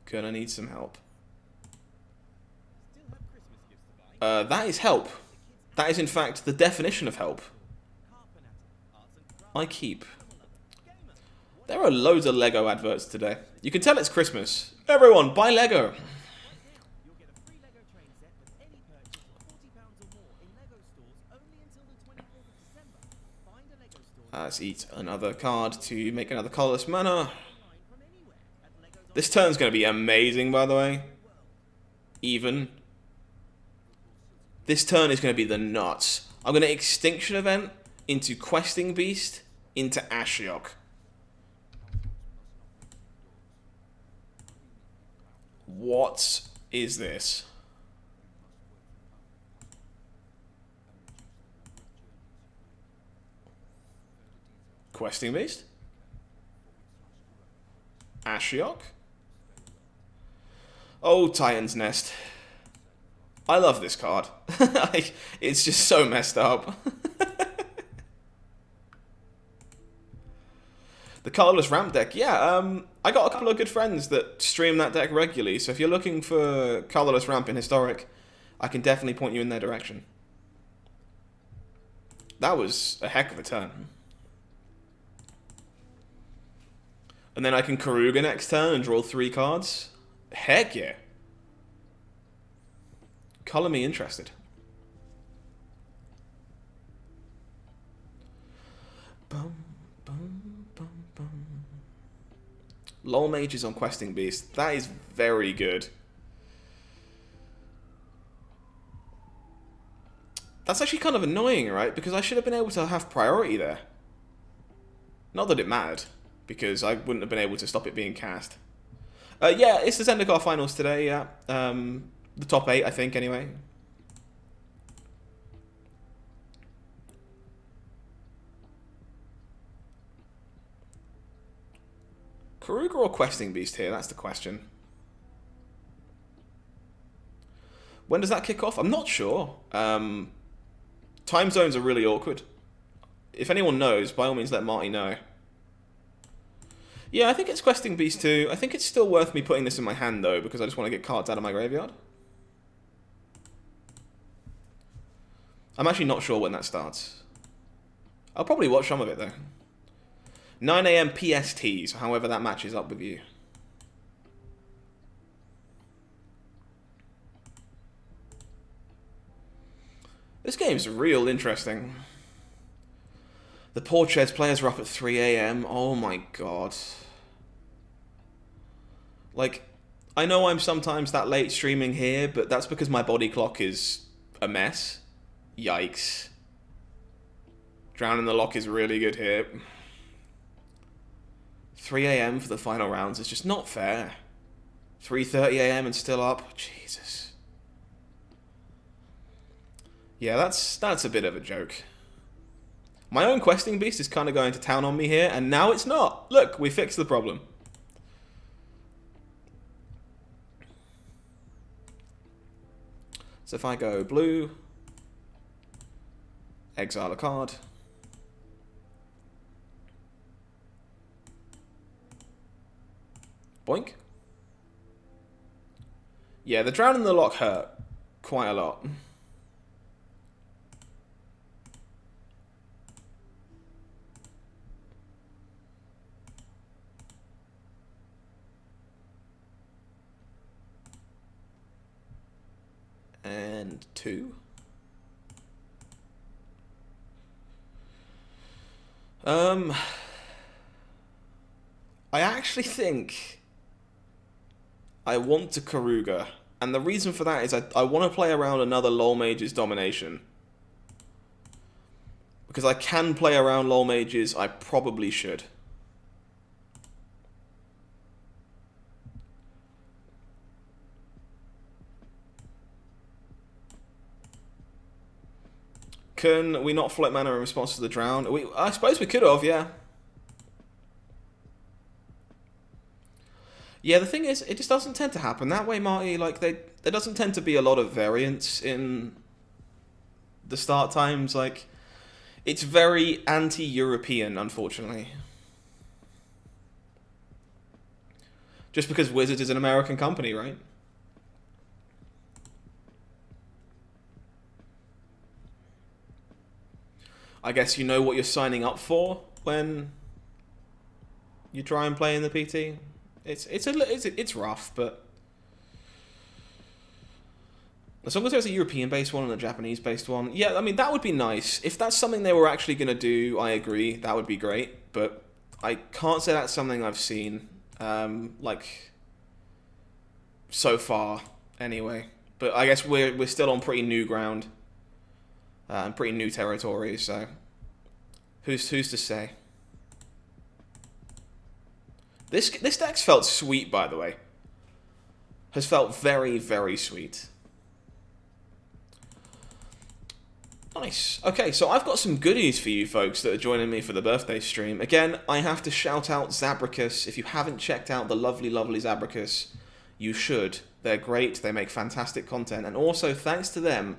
Gonna need some help. That is help. That is, in fact, the definition of help. I keep. There are loads of Lego adverts today. You can tell it's Christmas. Everyone, buy Lego. Let's eat another card to make another colorless mana. This turn's going to be amazing, by the way. Even. This turn is going to be the nuts. I'm going to Extinction Event into Questing Beast into Ashiok. What is this? Questing Beast? Ashiok? Oh, Titan's Nest. I love this card. It's just so messed up. The colorless ramp deck, yeah. I got a couple of good friends that stream that deck regularly, so if you're looking for colorless ramp in Historic, I can definitely point you in their direction. That was a heck of a turn. And then I can Keruga next turn and draw 3 cards. Heck yeah. Color me interested. Bum, bum, bum, bum. LOL Mages on Questing Beast. That is very good. That's actually kind of annoying, right? Because I should have been able to have priority there. Not that it mattered, because I wouldn't have been able to stop it being cast. Yeah, it's the Zendikar finals today, yeah. The top 8, I think, anyway. Keruga or Questing Beast here? That's the question. When does that kick off? I'm not sure. Time zones are really awkward. If anyone knows, by all means let Marty know. Yeah, I think it's Questing Beast too. I think it's still worth me putting this in my hand, though, because I just want to get cards out of my graveyard. I'm actually not sure when that starts. I'll probably watch some of it, though. 9 AM PST, so however that matches up with you. This game's real interesting. The poor chess players were up at 3 AM. Oh my god. Like, I know I'm sometimes that late streaming here, but that's because my body clock is a mess. Yikes. Drown in the Lock is really good here. 3 AM for the final rounds is just not fair. 3:30 AM and still up? Jesus. Yeah, that's a bit of a joke. My own Questing Beast is kind of going to town on me here, and now it's not. Look, we fixed the problem. So if I go blue, exile a card. Boink. Yeah, the Drown in the Lock hurt quite a lot. And 2. I actually think I want to Keruga, and the reason for that is I want to play around another LOL Mages domination. Because I can play around LOL Mages, I probably should. Can we not float mana in response to the Drown? I suppose we could have, yeah. Yeah, the thing is, it just doesn't tend to happen that way, Marty. Like, there doesn't tend to be a lot of variance in the start times. Like, it's very anti-European, unfortunately. Just because Wizards is an American company, right? I guess you know what you're signing up for when you try and play in the PT. It's rough, but as long as there's a European-based one and a Japanese-based one, yeah, I mean that would be nice. If that's something they were actually going to do, I agree, that would be great. But I can't say that's something I've seen, like so far, anyway. But I guess we're still on pretty new ground. And pretty new territory, so who's to say? This deck's felt sweet, by the way. has felt very, very sweet. Nice. Okay, so I've got some goodies for you folks that are joining me for the birthday stream. Again, I have to shout out Zabricus. If you haven't checked out the lovely, lovely Zabricus, you should. They're great. They make fantastic content. And also, thanks to them,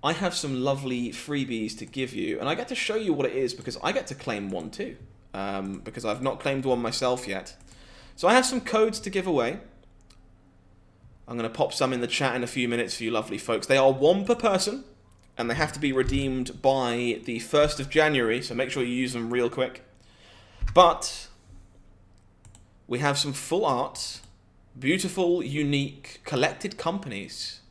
I have some lovely freebies to give you. And I get to show you what it is because I get to claim one too. Because I've not claimed one myself yet. So I have some codes to give away. I'm going to pop some in the chat in a few minutes for you lovely folks. They are one per person. And they have to be redeemed by the 1st of January, so make sure you use them real quick. But we have some full art, beautiful, unique, collected companies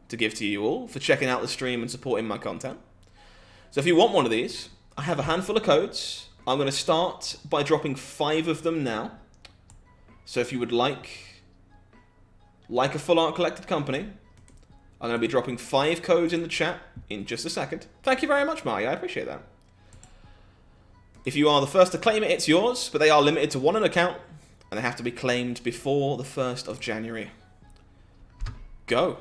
to give to you all for checking out the stream and supporting my content. So if you want one of these, I have a handful of codes. I'm going to start by dropping 5 of them now. So if you would like a full art collected company, I'm going to be dropping 5 codes in the chat in just a second. Thank you very much, Mari. I appreciate that. If you are the first to claim it, it's yours, but they are limited to 1 an account, and they have to be claimed before the 1st of January. Go.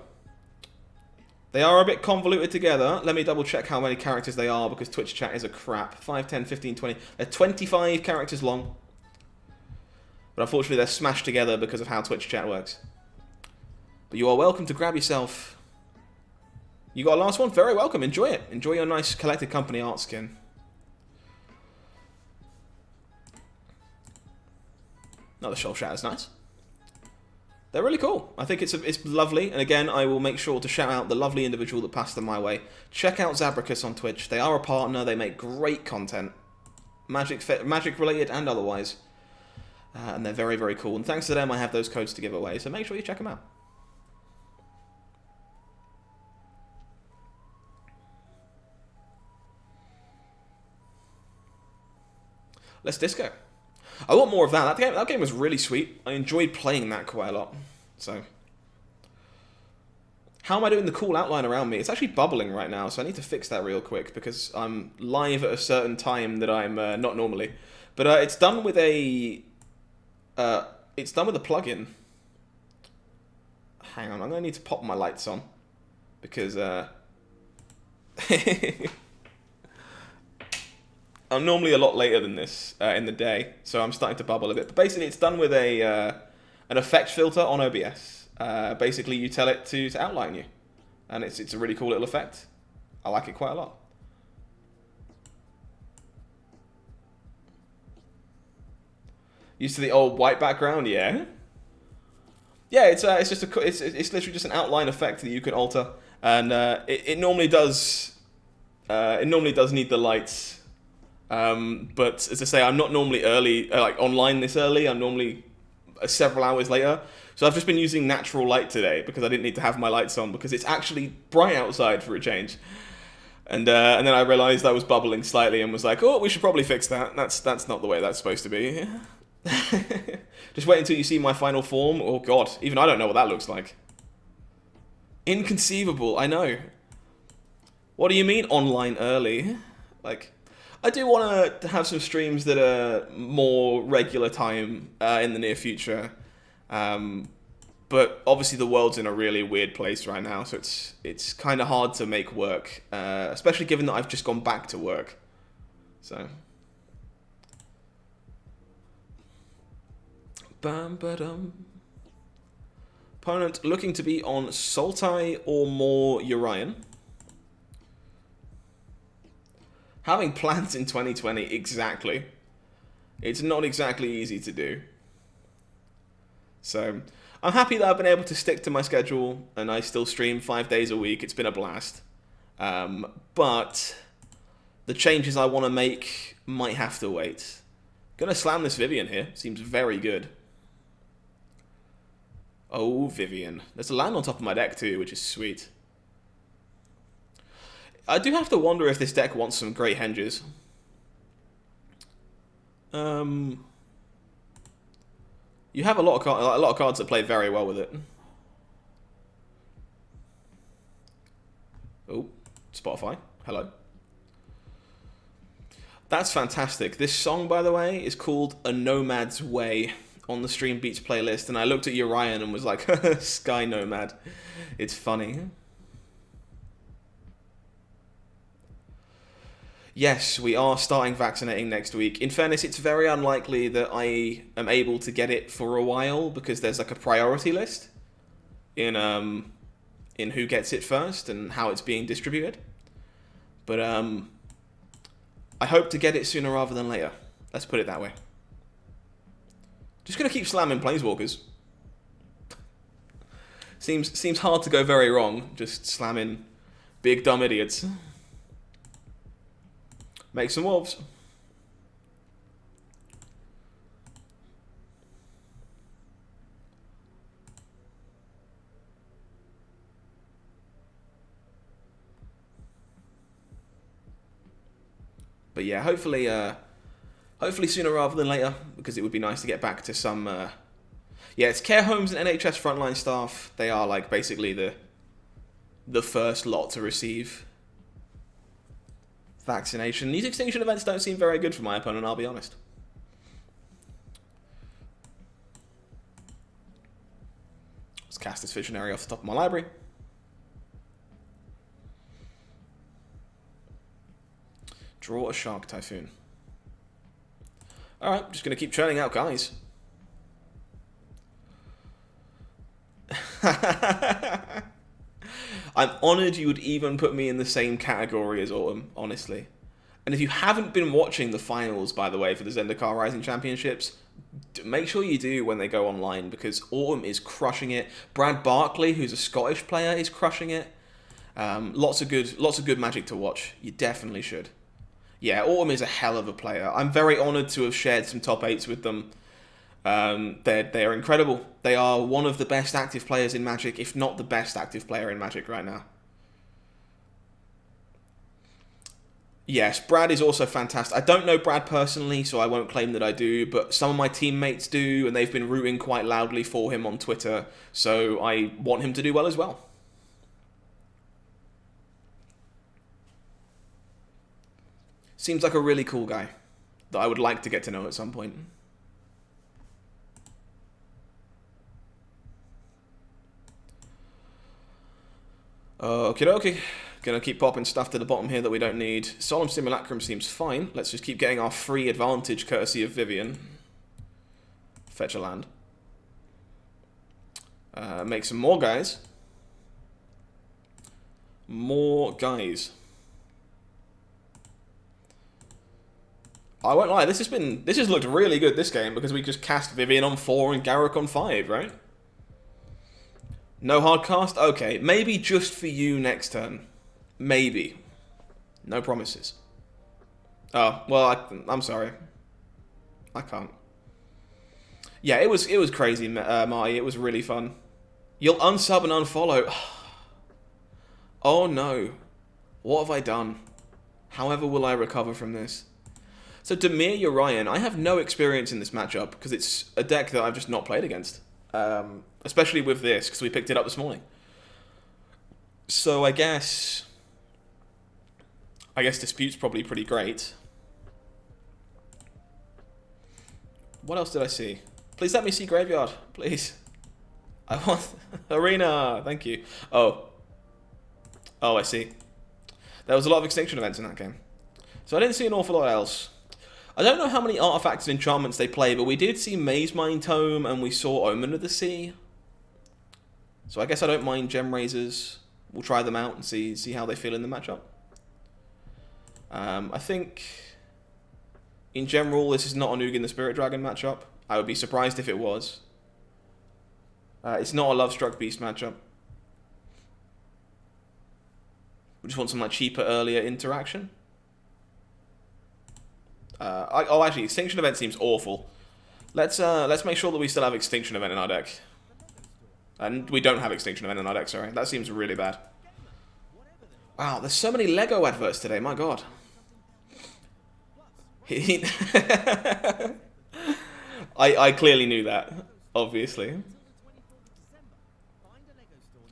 They are a bit convoluted together. Let me double check how many characters they are, because Twitch chat is a crap. 5, 10, 15, 20. They're 25 characters long. But unfortunately, they're smashed together because of how Twitch chat works. But you are welcome to grab yourself. You got a last one? Very welcome. Enjoy it. Enjoy your nice collected company art skin. No, the shell shatter is nice. They're really cool. I think it's lovely. And again, I will make sure to shout out the lovely individual that passed them my way. Check out Zabricus on Twitch. They are a partner. They make great content. Magic related and otherwise. And they're very, very cool. And thanks to them, I have those codes to give away. So make sure you check them out. Let's disco. I want more of that. That game was really sweet. I enjoyed playing that quite a lot. So, how am I doing the cool outline around me? It's actually bubbling right now, so I need to fix that real quick because I'm live at a certain time that I'm not normally. But it's done with a plugin. Hang on, I'm gonna need to pop my lights on because I'm normally a lot later than this in the day, so I'm starting to bubble a bit. But basically, it's done with an effect filter on OBS. Basically, you tell it to outline you, and it's a really cool little effect. I like it quite a lot. Used to the old white background, yeah. Yeah, it's literally just an outline effect that you can alter, and it normally does need the lights. But as I say, I'm not normally early, online this early. I'm normally several hours later. So I've just been using natural light today because I didn't need to have my lights on because it's actually bright outside for a change. And then I realized I was bubbling slightly and was like, oh, we should probably fix that. That's not the way that's supposed to be. Just wait until you see my final form. Oh god, even I don't know what that looks like. Inconceivable, I know. What do you mean online early? Like, I do want to have some streams that are more regular time in the near future. But obviously the world's in a really weird place right now, so it's kind of hard to make work, especially given that I've just gone back to work. So. Bam-ba-dum. Opponent looking to be on Sultai or more Urian. Having plans in 2020, exactly. It's not exactly easy to do. So, I'm happy that I've been able to stick to my schedule and I still stream 5 days a week. It's been a blast. But the changes I want to make might have to wait. Gonna slam this Vivian here. Seems very good. Oh, Vivian. There's a land on top of my deck too, which is sweet. I do have to wonder if this deck wants some great henges. You have a lot of cards that play very well with it. Oh, Spotify. Hello. That's fantastic. This song, by the way, is called A Nomad's Way. on the Stream Beats playlist, and I looked at Urian and was like, Sky Nomad. It's funny. Yes, we are starting vaccinating next week. In fairness, it's very unlikely that I am able to get it for a while because there's like a priority list in who gets it first and how it's being distributed. But I hope to get it sooner rather than later. Let's put it that way. Just gonna keep slamming Planeswalkers. Seems hard to go very wrong. Just slamming big dumb idiots. Make some wolves. But yeah, hopefully sooner rather than later, because it would be nice to get back to some. Yeah, it's care homes and NHS frontline staff. They are like basically the first lot to receive vaccination. These extinction events don't seem very good for my opponent, I'll be honest. Let's cast this Visionary off the top of my library. Draw a Shark Typhoon. Alright, just going to keep churning out guys. I'm honoured you would even put me in the same category as Autumn, honestly. And if you haven't been watching the finals, by the way, for the Zendikar Rising Championships, make sure you do when they go online, because Autumn is crushing it. Brad Barkley, who's a Scottish player, is crushing it. Lots of good Magic to watch. You definitely should. Yeah, Autumn is a hell of a player. I'm very honoured to have shared some top 8s with them. They're incredible. They are one of the best active players in Magic, if not the best active player in Magic right now. Yes, Brad is also fantastic. I don't know Brad personally, so I won't claim that I do, but some of my teammates do, and they've been rooting quite loudly for him on Twitter, so I want him to do well as well. Seems like a really cool guy that I would like to get to know at some point. Okie dokie. Gonna keep popping stuff to the bottom here that we don't need. Solemn Simulacrum seems fine. Let's just keep getting our free advantage courtesy of Vivian. Fetch a land. Make some more guys. More guys. I won't lie, this has looked really good this game because we just cast Vivian on 4 and Garruk on 5, right? No hard cast? Okay, maybe just for you next turn. Maybe. No promises. Oh, well, I'm sorry. I can't. Yeah, it was crazy, Marty. It was really fun. You'll unsub and unfollow. Oh no. What have I done? However will I recover from this? So Demir Urian, I have no experience in this matchup because it's a deck that I've just not played against. Especially with this, because we picked it up this morning. So I guess Dispute's probably pretty great. What else did I see? Please let me see Graveyard, please. I want Arena, thank you. Oh, I see. There was a lot of extinction events in that game. So I didn't see an awful lot else. I don't know how many artifacts and enchantments they play, but we did see Maze Mine Tome and we saw Omen of the Sea. So I guess I don't mind Gem Razors. We'll try them out and see how they feel in the matchup. I think, in general, this is not a Ugin the Spirit Dragon matchup. I would be surprised if it was. It's not a Lovestruck Beast matchup. We just want some like cheaper, earlier interaction. Actually, Extinction Event seems awful. Let's make sure that we still have Extinction Event in our deck. And we don't have Extinction Event in our deck, sorry. That seems really bad. Wow, there's so many Lego adverts today, my god. I clearly knew that, obviously.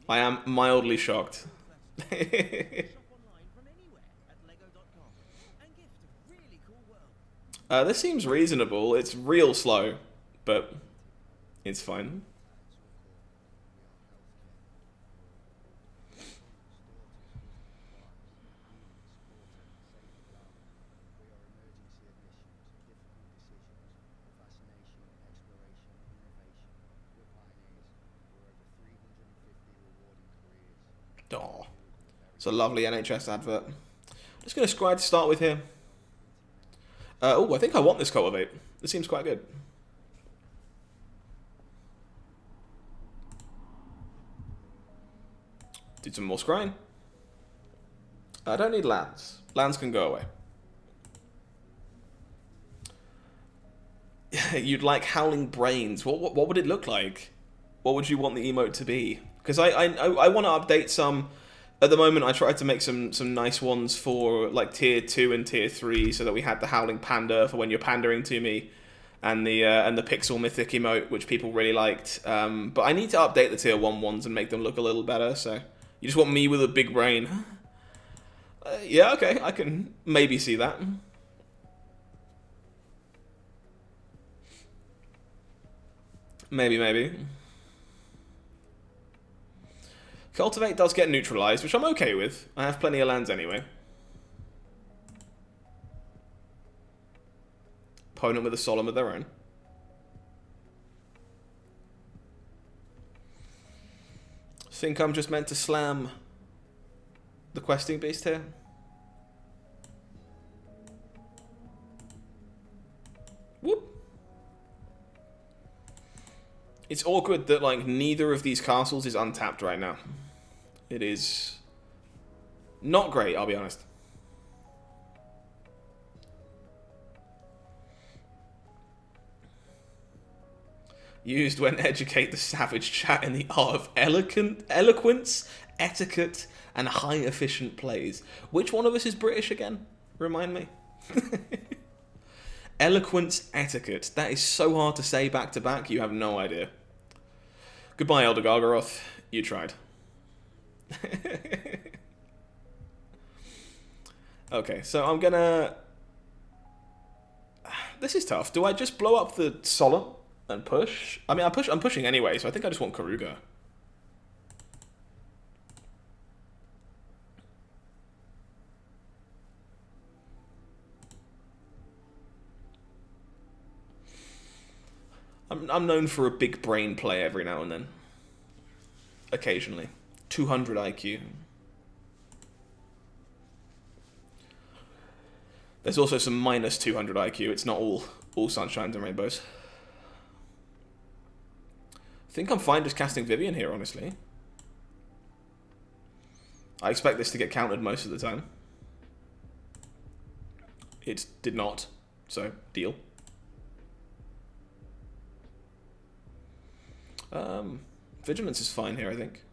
I am mildly shocked. This seems reasonable. It's real slow, but It's fine. Oh, it's a lovely NHS advert. I'm just going to scry to start with here. Oh, I think I want this cultivate. This seems quite good. Did some more scrying. I don't need lands. Lands can go away. You'd like Howling Brains. What would it look like? What would you want the emote to be? Because I want to update some. At the moment, I tried to make some nice ones for like tier 2 and tier 3, so that we had the Howling Panda for when you're pandering to me, and the Pixel Mythic emote, which people really liked. But I need to update the tier 1 ones and make them look a little better. So you just want me with a big brain? Yeah, okay, I can maybe see that. Maybe. Cultivate does get neutralized, which I'm okay with. I have plenty of lands anyway. Opponent with a Solemn of their own. Think I'm just meant to slam the questing beast here? Whoop. It's awkward that, like, neither of these castles is untapped right now. It is not great, I'll be honest. Used when educate the savage chat in the art of eloquence, etiquette, and high efficient plays. Which one of us is British again? Remind me. Eloquence, etiquette. That is so hard to say back to back, you have no idea. Goodbye, Elder Gargaroth. You tried. Okay, so I'm gonna... This is tough. Do I just blow up the Solemn and push? I mean, I'm pushing anyway, so I think I just want Keruga. I'm known for a big brain play every now and then. Occasionally. 200 IQ. There's also some minus 200 IQ. It's not all sunshines and rainbows. I think I'm fine just casting Vivian here, honestly. I expect this to get countered most of the time. It did not, so deal. Vigilance is fine here, I think.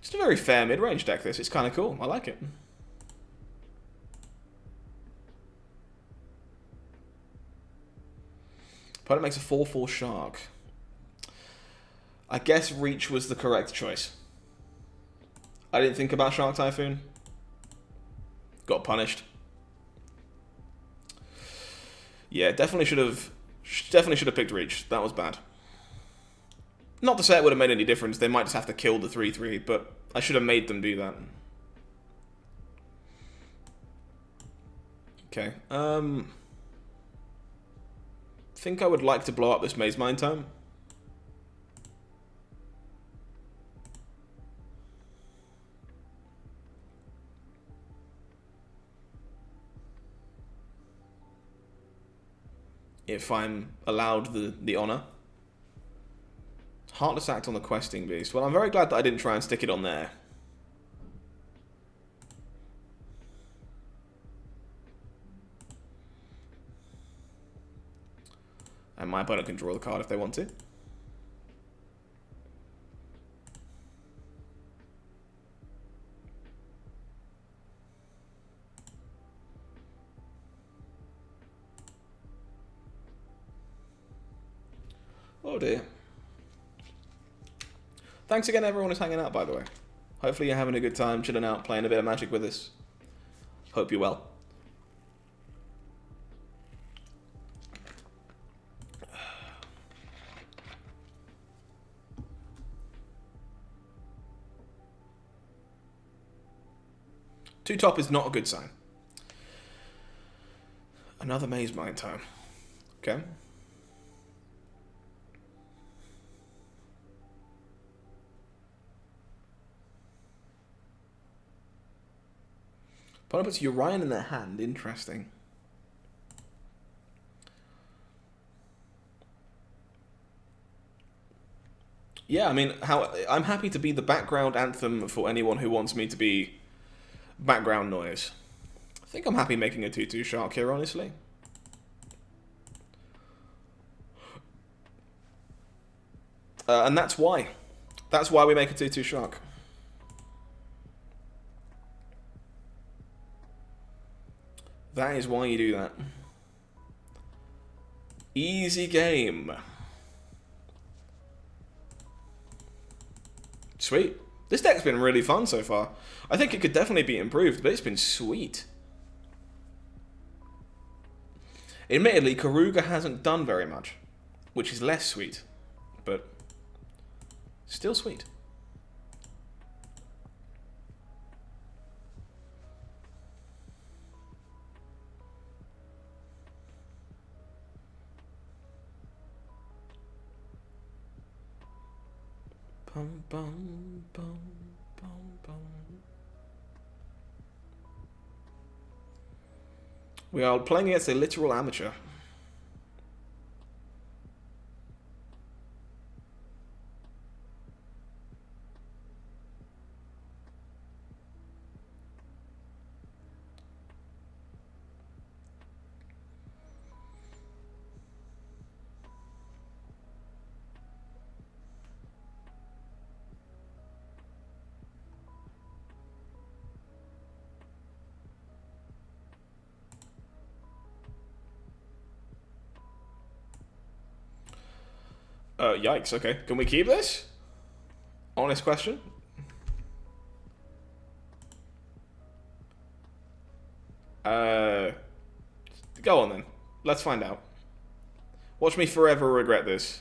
Just a very fair mid-range deck, this. It's kind of cool. I like it. Opponent makes a 4/4 Shark. I guess Reach was the correct choice. I didn't think about Shark Typhoon. Got punished. Yeah, definitely should have picked Reach. That was bad. Not to say it would have made any difference. They might just have to kill the 3/3, but I should have made them do that. Okay. Think I would like to blow up this Maze Mine Tome. If I'm allowed the honor. Heartless Act on the Questing Beast. Well, I'm very glad that I didn't try and stick it on there. And my opponent can draw the card if they want to. Oh dear. Thanks again everyone who's hanging out, by the way. Hopefully you're having a good time, chilling out, playing a bit of Magic with us. Hope you're well. 2 top is not a good sign. Another maze mine time. Okay. Opponent puts Orion in their hand. Interesting. Yeah, I mean, I'm happy to be the background anthem for anyone who wants me to be background noise. I think I'm happy making a 2/2 shark here, honestly. And that's why. That's why we make a 2/2 shark. That is why you do that. Easy game. Sweet. This deck's been really fun so far. I think it could definitely be improved, but it's been sweet. Admittedly, Keruga hasn't done very much, which is less sweet, but still sweet. Bum, bum, bum, bum, bum. We are playing against a literal amateur. Yikes, okay. Can we keep this? Honest question. Go on then. Let's find out. Watch me forever regret this.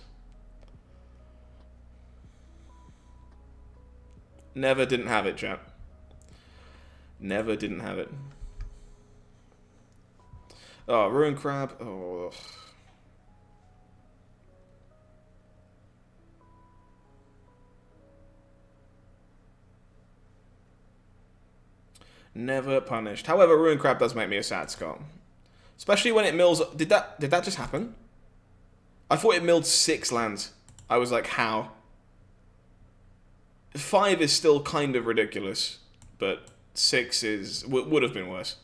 Never didn't have it, chat. Never didn't have it. Oh, Ruin Crab. Oh. Never punished. However, Ruin Crab does make me a sad Scot. Especially when it mills... Did that just happen? I thought it milled 6 lands. I was like, how? 5 is still kind of ridiculous, but 6 is... would have been worse.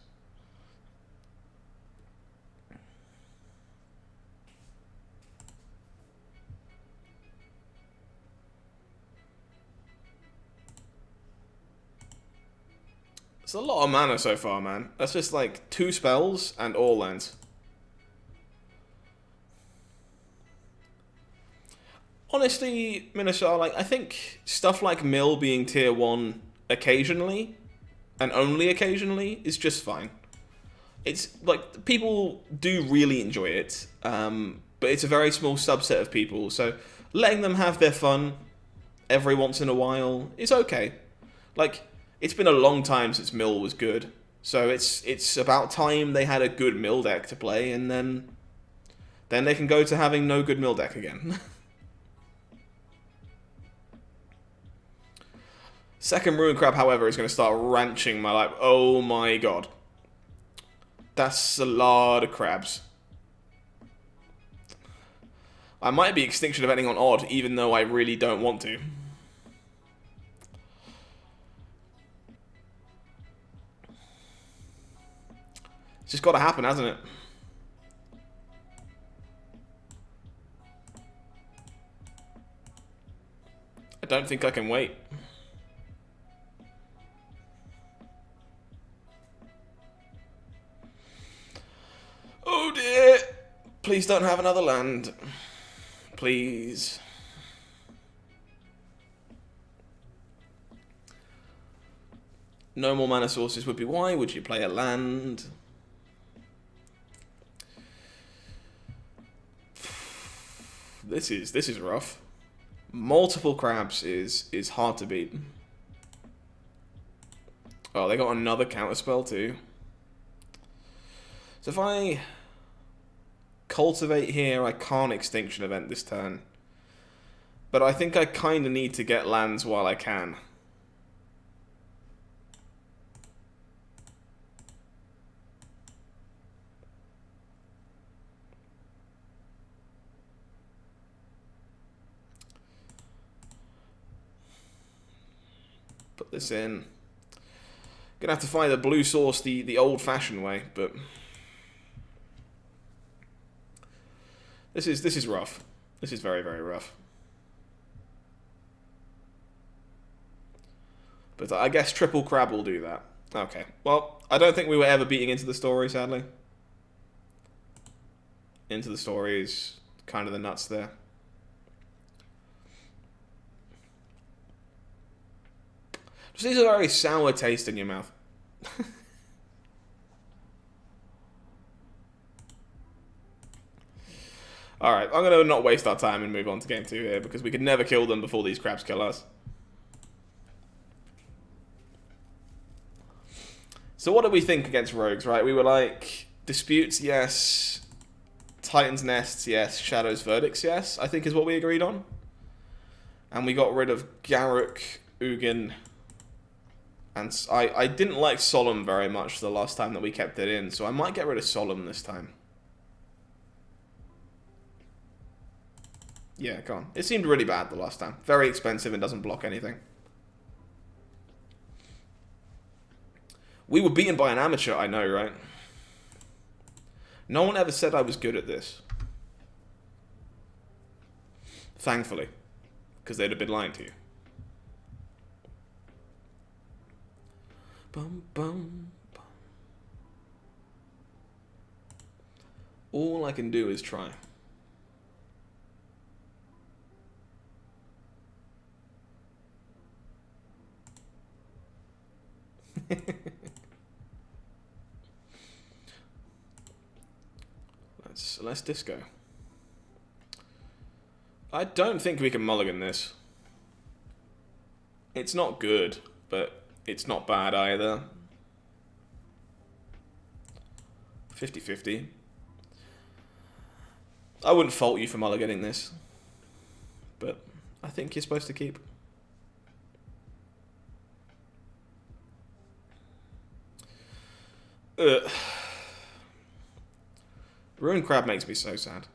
It's a lot of mana so far, man. That's just like 2 spells and all lands. Honestly, Minosaur, like, I think stuff like Mill being tier 1 occasionally, and only occasionally, is just fine. It's, like, people do really enjoy it, but it's a very small subset of people, so letting them have their fun every once in a while is okay. Like, it's been a long time since Mill was good, so it's about time they had a good Mill deck to play, and then they can go to having no good Mill deck again. Second Ruin Crab, however, is going to start ranching my life. Oh my god. That's a lot of crabs. I might be Extinction Eventing on odd, even though I really don't want to. It's just got to happen, hasn't it? I don't think I can wait. Oh dear! Please don't have another land. Please. No more mana sources would be why would you play a land? This is rough. Multiple crabs is hard to beat. Oh, they got another counterspell too. So if I cultivate here, I can't Extinction Event this turn. But I think I kind of need to get lands while I can. Put this in. Gonna have to find a blue source the old-fashioned way, but this is rough. This is very, very rough. But I guess Triple Crab will do that. Okay. Well, I don't think we were ever beating Into the Story, sadly. Into the Story is kind of the nuts there. Just leaves a very sour taste in your mouth. Alright, I'm going to not waste our time and move on to game 2 here, because we could never kill them before these crabs kill us. So what did we think against rogues, right? We were like, disputes, yes. Titan's Nests, yes. Shadow's Verdicts, yes, I think is what we agreed on. And we got rid of Garruk, Ugin, and I didn't like Solemn very much the last time that we kept it in, so I might get rid of Solemn this time. Yeah, go on. It seemed really bad the last time. Very expensive and doesn't block anything. We were beaten by an amateur, I know, right? No one ever said I was good at this. Thankfully. Because they'd have been lying to you. Bum, bum, bum. All I can do is try. Let's disco. I don't think we can mulligan this. It's not good, but it's not bad either. 50-50. I wouldn't fault you for mulliganing this, but I think you're supposed to keep. Ugh. Ruined Crab makes me so sad.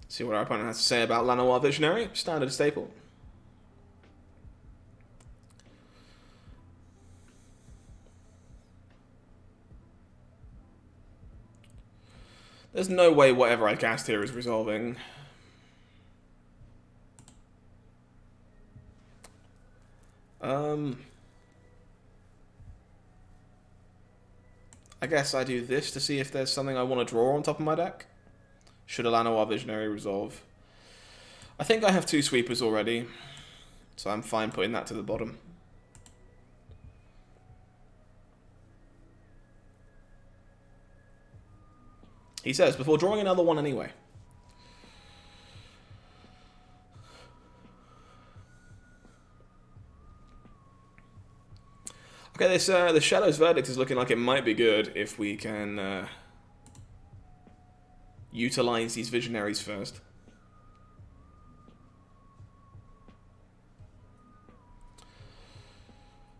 See what our opponent has to say about Llanowar Visionary. Standard staple. There's no way whatever I cast here is resolving. I guess I do this to see if there's something I want to draw on top of my deck. Should a Llanowar Visionary resolve? I think I have 2 sweepers already, so I'm fine putting that to the bottom. He says, before drawing another one anyway. Okay, this the Shadow's Verdict is looking like it might be good if we can utilize these Visionaries first.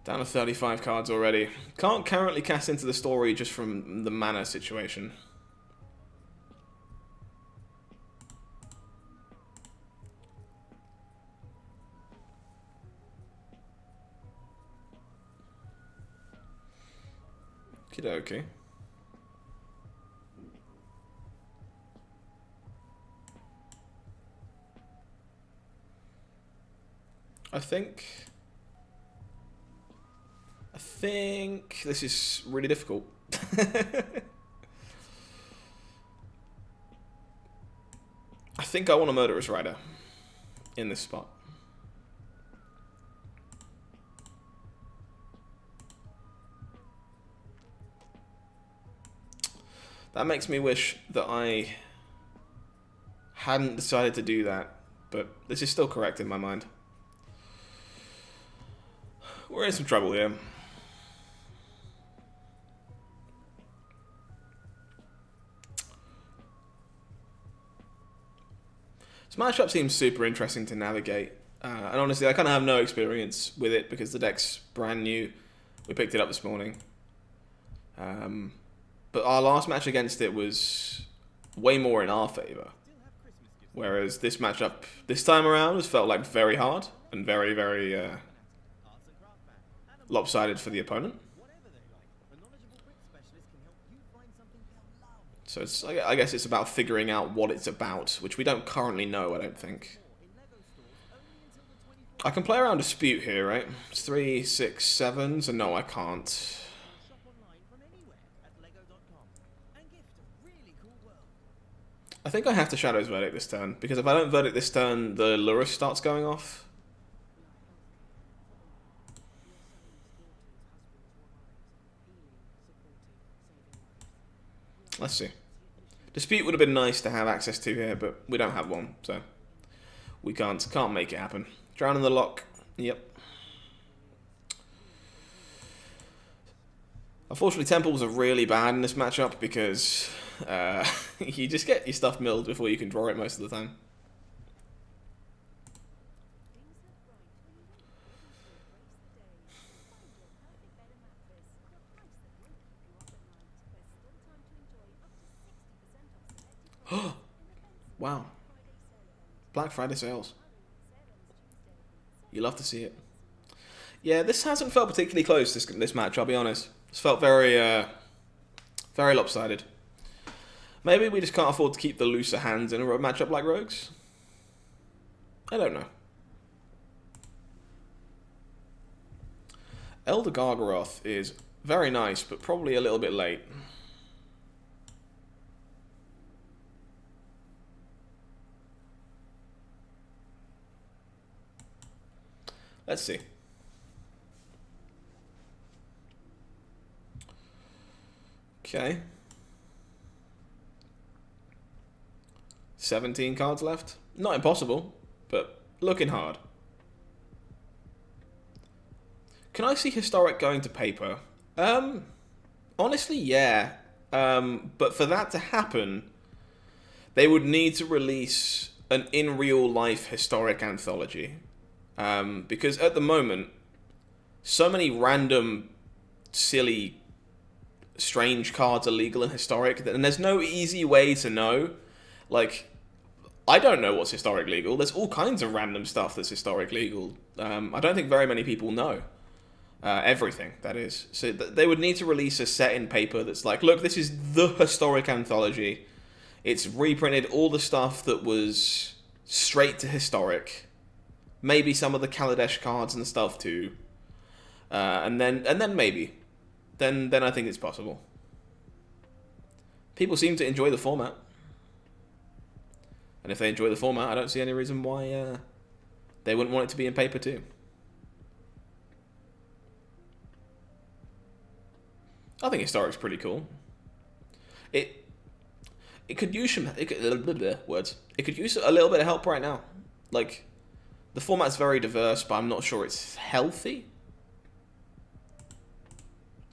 Down to 35 cards already. Can't currently cast Into the Story just from the mana situation. Okey-dokey. I think this is really difficult. I think I want a Murderous Rider in this spot. That makes me wish that I hadn't decided to do that, but this is still correct in my mind. We're in some trouble here. This matchup seems super interesting to navigate, and honestly, I kind of have no experience with it because the deck's brand new. We picked it up this morning. But our last match against it was way more in our favour. Whereas this matchup this time around has felt like very hard and very, very lopsided for the opponent. So it's, I guess it's about figuring out what it's about, which we don't currently know, I don't think. I can play around Dispute here, right? It's 3, 6, 7, so no, I can't. I think I have to Shadow's Verdict this turn, because if I don't Verdict this turn, the Lurus starts going off. Let's see. Dispute would have been nice to have access to here, but we don't have one, so we can't make it happen. Drown in the Lock. Yep. Unfortunately, Temples are really bad in this matchup because you just get your stuff milled before you can draw it most of the time. Wow. Black Friday sales. You love to see it. Yeah, this hasn't felt particularly close, this match, I'll be honest. It's felt very, very lopsided. Maybe we just can't afford to keep the looser hands in a matchup like Rogues? I don't know. Elder Gargaroth is very nice, but probably a little bit late. Let's see. Okay. 17 cards left. Not impossible, but looking hard. Can I see Historic going to paper? Honestly, yeah. But for that to happen, they would need to release an in real life Historic anthology. Because at the moment, so many random, silly, strange cards are legal and Historic, and there's no easy way to know. Like, I don't know what's Historic legal. There's all kinds of random stuff that's Historic legal. I don't think very many people know. Everything, that is. So they would need to release a set in paper that's like, look, this is the Historic anthology. It's reprinted all the stuff that was straight to Historic. Maybe some of the Kaladesh cards and stuff too. And then maybe. Then I think it's possible. People seem to enjoy the format. And if they enjoy the format, I don't see any reason why they wouldn't want it to be in paper too. I think Historic's pretty cool. It could use some words. It could use a little bit of help right now. Like, the format's very diverse, but I'm not sure it's healthy.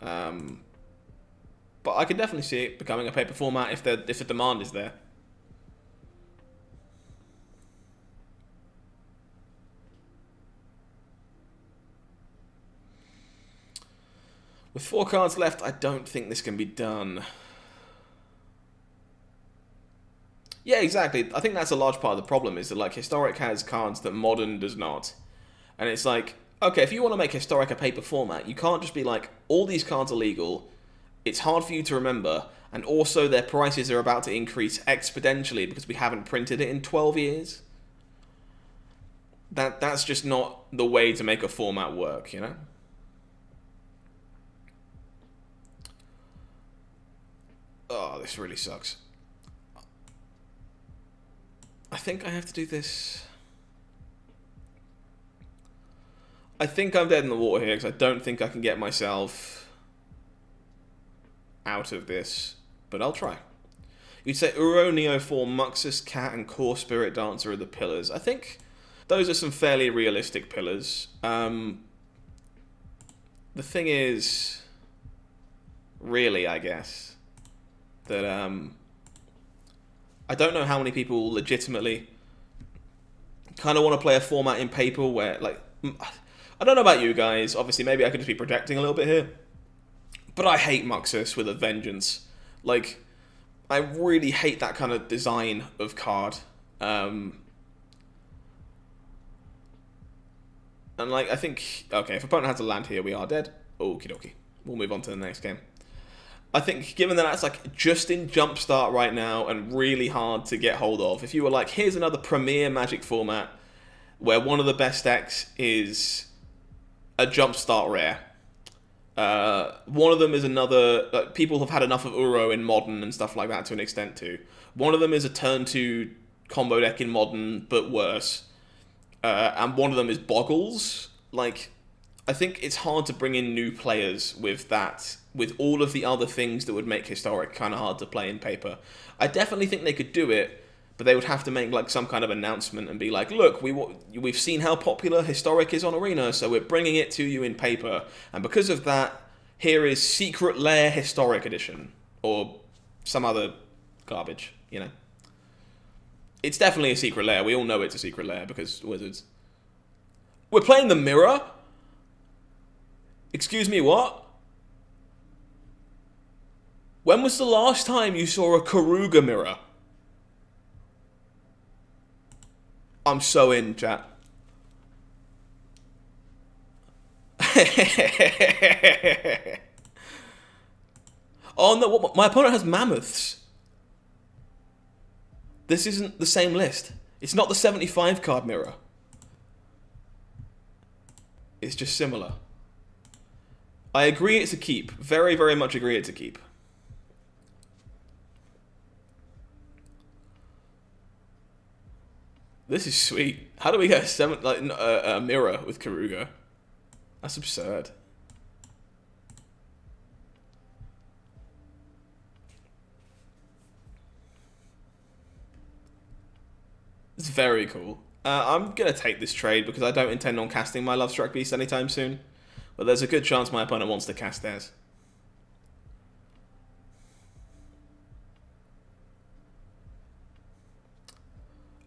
But I can definitely see it becoming a paper format if the demand is there. With 4 cards left, I don't think this can be done. Yeah, exactly. I think that's a large part of the problem, is that like Historic has cards that Modern does not. And it's like, okay, if you want to make Historic a paper format, you can't just be like, all these cards are legal, it's hard for you to remember, and also their prices are about to increase exponentially because we haven't printed it in 12 years. That's just not the way to make a format work, you know? Oh, this really sucks. I think I have to do this. I think I'm dead in the water here because I don't think I can get myself out of this. but I'll try. You'd say Uro, Neoform, Muxus, Cat, and Core Spirit Dancer are the pillars. I think those are some fairly realistic pillars. The thing is, really, I guess, that I don't know how many people legitimately kind of want to play a format in paper where, like, I don't know about you guys. Obviously, maybe I could just be projecting a little bit here, but I hate Muxus with a vengeance. Like, I really hate that kind of design of card. And, like, I think, okay, if opponent has a land here, we are dead. Okie dokie. We'll move on to the next game. I think, given that that's, like, just in Jumpstart right now and really hard to get hold of, if you were like, here's another premier Magic format where one of the best decks is a Jumpstart rare. One of them is another... people have had enough of Uro in Modern and stuff like that to an extent too. One of them is a turn 2 combo deck in Modern, but worse. And one of them is Boggles. Like, I think it's hard to bring in new players with that, with all of the other things that would make Historic kind of hard to play in paper. I definitely think they could do it, but they would have to make like some kind of announcement and be like, look, we've seen how popular Historic is on Arena, so we're bringing it to you in paper. And because of that, here is Secret Lair Historic Edition. Or some other garbage, you know. It's definitely a Secret Lair. We all know it's a Secret Lair because Wizards. We're playing the Mirror? Excuse me, what? When was the last time you saw a Keruga Mirror? I'm so in, chat. Oh no, what, my opponent has Mammoths. This isn't the same list. It's not the 75 card mirror. It's just similar. I agree it's a keep. Very, very much agree it's a keep. This is sweet. How do we get a mirror with Keruga? That's absurd. It's very cool. I'm going to take this trade because I don't intend on casting my Lovestruck Beast anytime soon. But there's a good chance my opponent wants to cast theirs.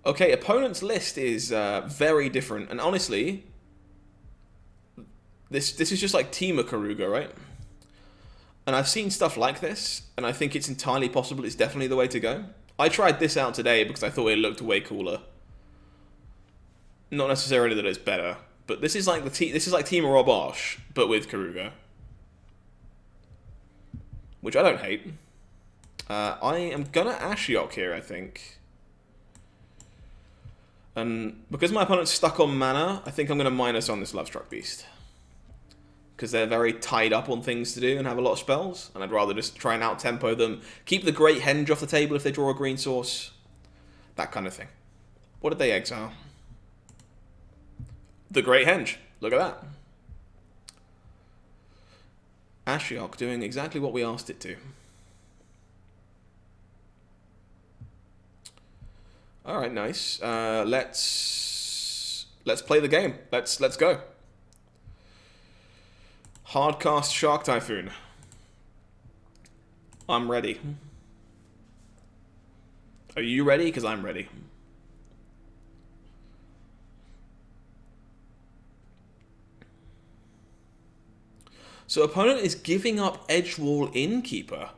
Okay, opponent's list is very different. And honestly, this is just like Team Keruga, right? And I've seen stuff like this, and I think it's entirely possible it's definitely the way to go. I tried this out today because I thought it looked way cooler. Not necessarily that it's better, but this is like Team Robosh, but with Keruga, which I don't hate. I am gonna Ashiok here, I think. And because my opponent's stuck on mana, I think I'm gonna minus on this Lovestruck Beast. Because they're very tied up on things to do and have a lot of spells, and I'd rather just try and out-tempo them. Keep the Great Henge off the table if they draw a green source. That kind of thing. What did they exile? The Great Henge. Look at that. Ashiok doing exactly what we asked it to. Alright, nice. Let's play the game. Let's go. Hardcast Shark Typhoon. I'm ready. Are you ready? Because I'm ready. So opponent is giving up Edgewall Innkeeper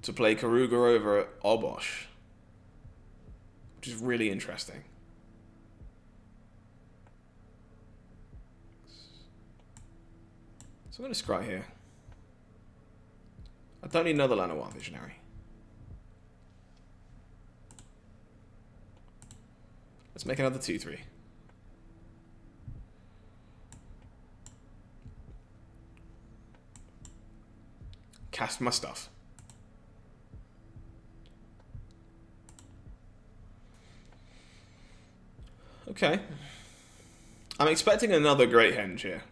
to play Keruga over Obosh, which is really interesting. So I'm going to scry here. I don't need another Llanowar Visionary. Let's make another 2/3. Cast my stuff. Okay. I'm expecting another Great Henge here,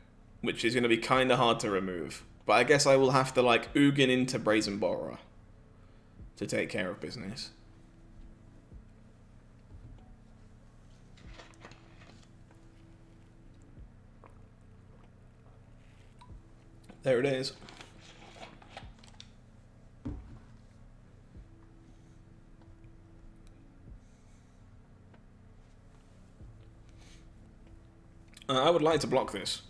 which is going to be kind of hard to remove. But I guess I will have to, like, Ugin into Brazen Borrower. to take care of business. There it is. I would like to block this.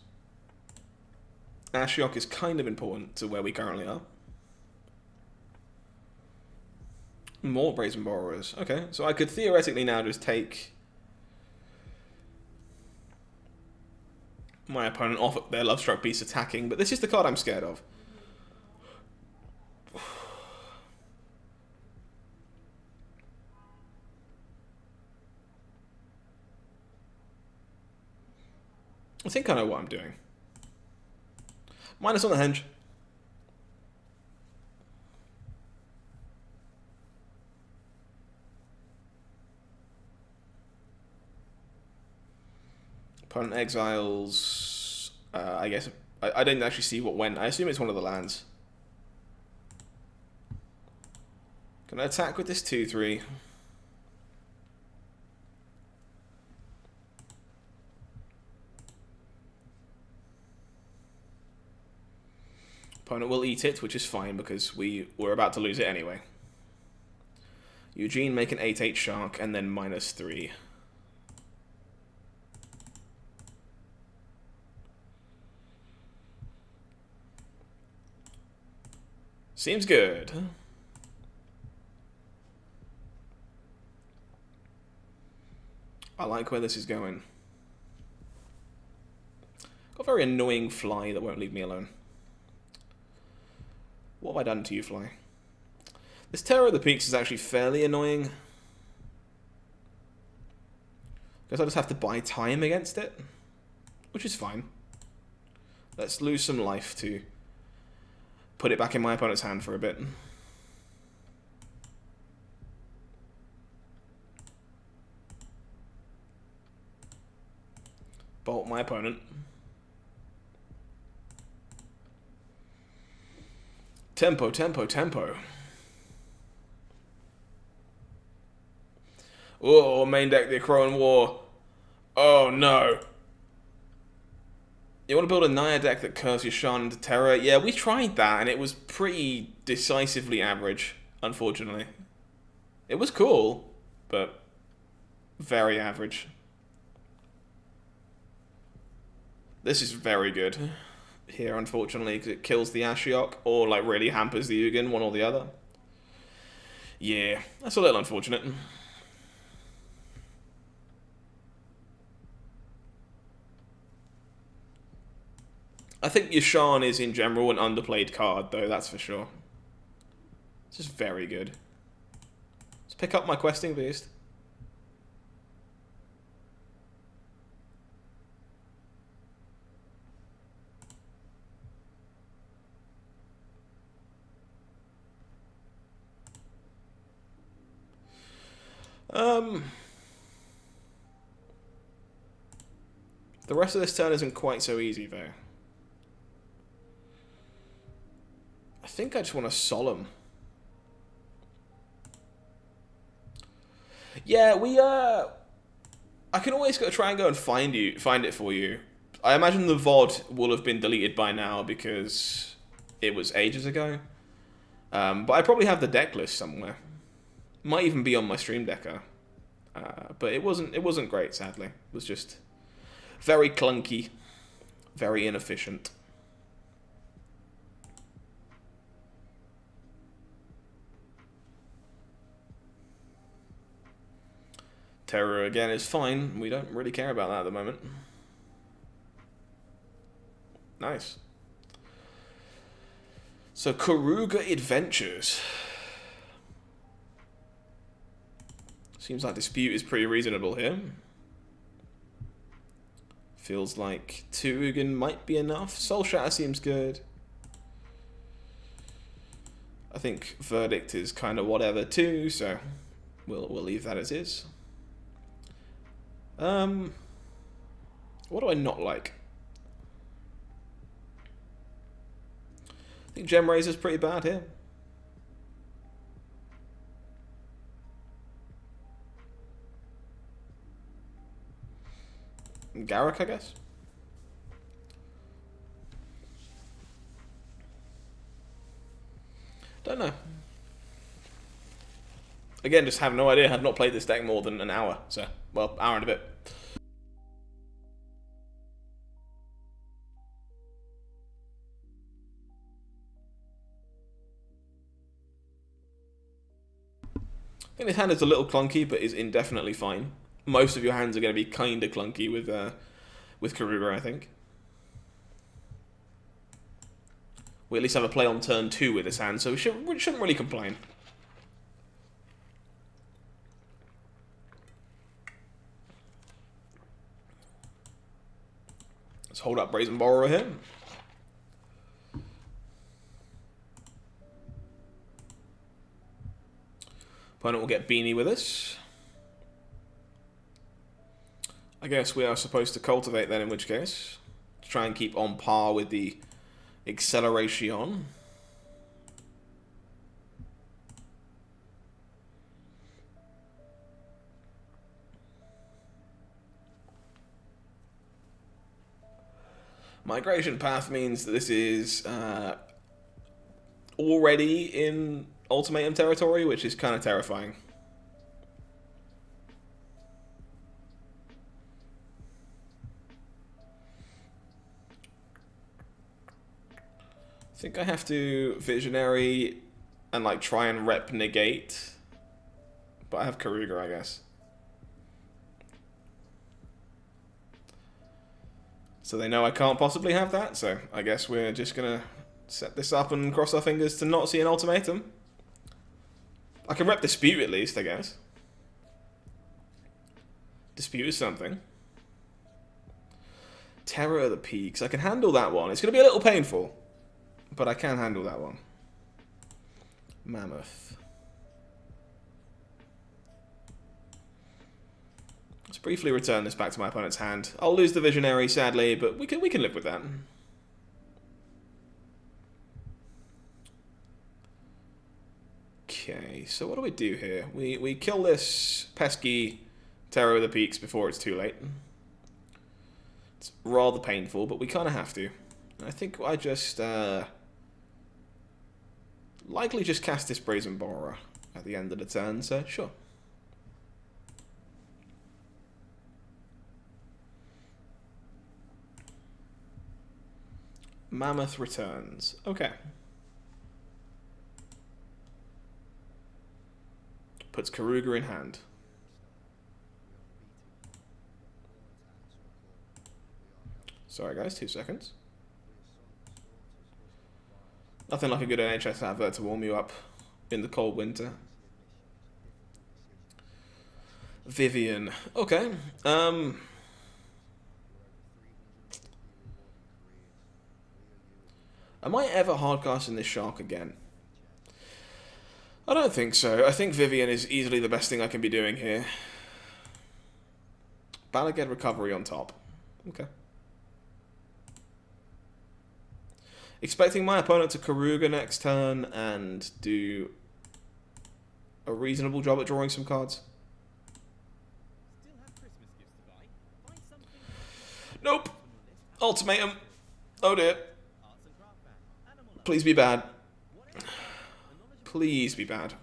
Ashiok is kind of important to where we currently are. More Brazen Borrowers. Okay, so I could theoretically now just take my opponent off their Lovestruck Beast attacking, but this is the card I'm scared of. I think I know what I'm doing. Minus on the henge. Opponent exiles. I guess I didn't actually see what went. I assume it's one of the lands. Can I attack with this 2/3? Opponent will eat it, which is fine because we were about to lose it anyway. Eugene make an 8/8 shark and then -3. Seems good. I like where this is going. Got a very annoying fly that won't leave me alone. What have I done to you, fly? This Terror of the Peaks is actually fairly annoying. Guess I just have to buy time against it, which is fine. Let's lose some life to put it back in my opponent's hand for a bit. Bolt my opponent. Tempo, tempo, tempo. Oh, main deck the Ikoria War. Oh no. You want to build a Naya deck that curves your Shan into Terror? Yeah, we tried that and it was pretty decisively average, unfortunately. It was cool, but very average. This is very good here, unfortunately, because it kills the Ashiok or like really hampers the Ugin, one or the other. Yeah, that's a little unfortunate. I think Yashan is in general an underplayed card, though, that's for sure. It's just very good. Let's pick up my questing beast. The rest of this turn isn't quite so easy, though. I think I just want to Solemn. Yeah, I can always try and go and find it for you. I imagine the VOD will have been deleted by now because it was ages ago. But I probably have the deck list somewhere. Might even be on my Stream Decker. But it wasn't great, sadly. It was just very clunky, very inefficient. Terror again is fine. We don't really care about that at the moment. Nice. So Keruga Adventures. Seems like Dispute is pretty reasonable here. Feels like 2 Ugin might be enough. Soul Shatter seems good. I think Verdict is kind of whatever too, so we'll leave that as is. What do I not like? I think Gem Razor's pretty bad here. Garrick, I guess? Don't know. Again, just have no idea. I've not played this deck more than an hour. So, well, hour and a bit. I think this hand is a little clunky, but is indefinitely fine. Most of your hands are going to be kind of clunky with Keruga, I think. We at least have a play on turn 2 with this hand, so we shouldn't really complain. Let's hold up Brazen Borrower here. Opponent will get Beanie with us. I guess we are supposed to cultivate then, in which case. To try and keep on par with the acceleration. Migration path means that this is already in ultimatum territory, which is kind of terrifying. I think I have to Visionary and like try and rep negate, but I have Keruga, I guess. So they know I can't possibly have that, so I guess we're just gonna set this up and cross our fingers to not see an ultimatum. I can rep Dispute at least, I guess. Dispute is something. Terror of the Peaks. I can handle that one. It's gonna be a little painful, but I can handle that one. Mammoth. Let's briefly return this back to my opponent's hand. I'll lose the Visionary, sadly, but we can live with that. Okay, so what do we do here? We kill this pesky Terror of the Peaks before it's too late. It's rather painful, but we kind of have to. I think I just likely just cast this Brazen Borrower at the end of the turn, so sure. Mammoth returns. Okay. Puts Keruga in hand. Sorry guys, 2 seconds. Nothing like a good NHS advert to warm you up in the cold winter. Vivian. Okay. Am I ever hardcasting this shark again? I don't think so. I think Vivian is easily the best thing I can be doing here. Balaged Recovery on top. Okay. Expecting my opponent to Keruga next turn and do a reasonable job at drawing some cards. Nope. Ultimatum. Oh dear. Please be bad. Please be bad.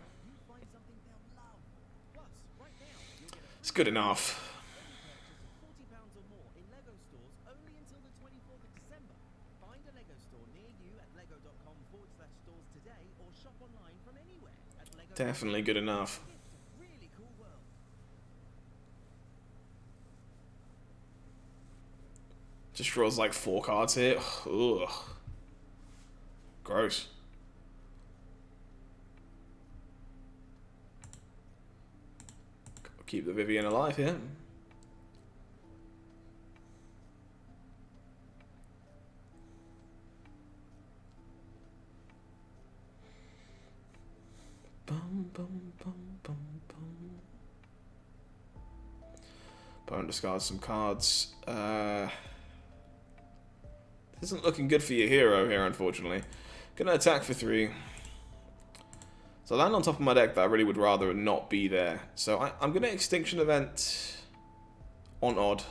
It's good enough. Definitely good enough. Just draws like 4 cards here. Ugh. Gross. Gotta keep the Vivian alive here. Bum, bum, bum, bum, bum. Opponent discards some cards. Isn't looking good for your hero here, unfortunately. Gonna attack for 3. So I land on top of my deck that I really would rather not be there. So I'm gonna Extinction Event on Odd.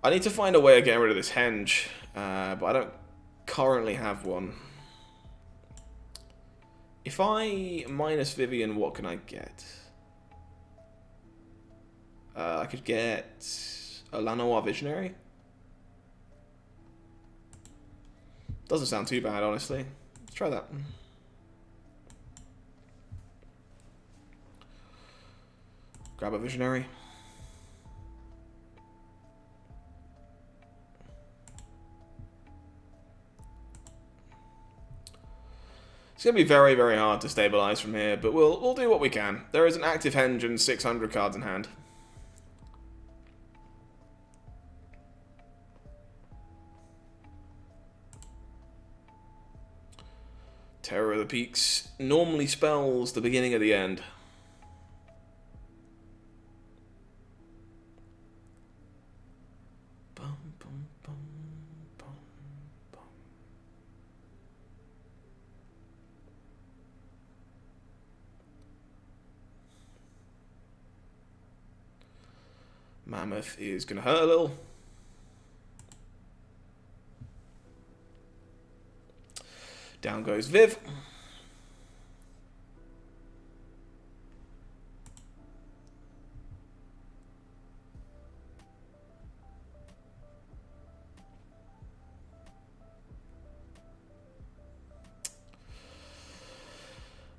I need to find a way of getting rid of this henge, but I don't currently have one. If I minus Vivian, what can I get? I could get a Lanois Visionary. Doesn't sound too bad, honestly. Let's try that. Grab a Visionary. It's going to be very, very hard to stabilize from here, but we'll do what we can. There is an active henge and 600 cards in hand. Terror of the Peaks normally spells the beginning of the end. Mammoth is going to hurt a little. Down goes Viv.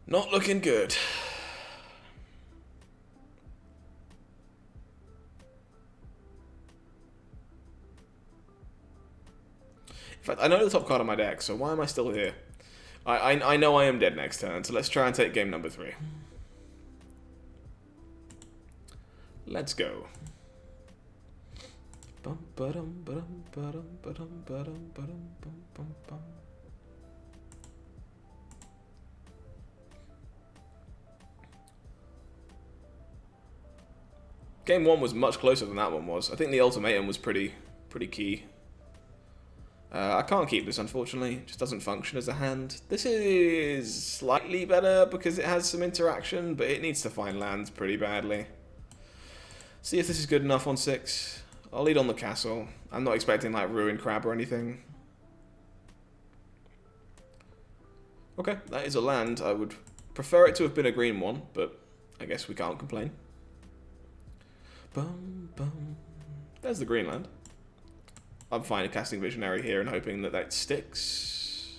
Not looking good. In fact, I know the top card on my deck, so why am I still here? I know I am dead next turn, so let's try and take game number 3. Let's go. Game 1 was much closer than that one was. I think the ultimatum was pretty key. I can't keep this, unfortunately. It just doesn't function as a hand. This is slightly better because it has some interaction, but it needs to find lands pretty badly. See if this is good enough on 6. I'll lead on the castle. I'm not expecting, like, Ruin Crab or anything. Okay, that is a land. I would prefer it to have been a green one, but I guess we can't complain. Bum, bum. There's the green land. I'm fine casting Visionary here and hoping that that sticks.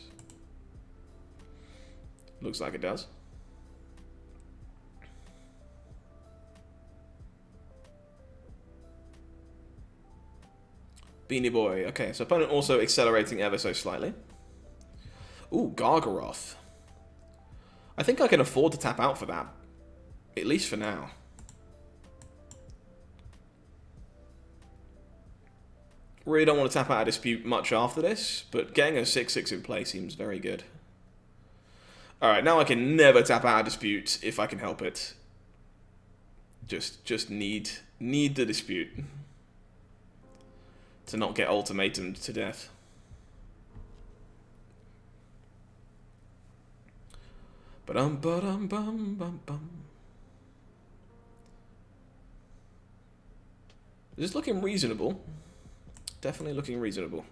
Looks like it does. Beanie Boy. Okay, so opponent also accelerating ever so slightly. Ooh, Gargaroth. I think I can afford to tap out for that. At least for now. Really don't want to tap out a dispute much after this, but getting a 6/6 in play seems very good. Alright, now I can never tap out a dispute if I can help it. Just need the dispute. To not get ultimatumed to death. Ba-dum-ba-dum-bum-bum-bum. This is looking reasonable. Definitely looking reasonable.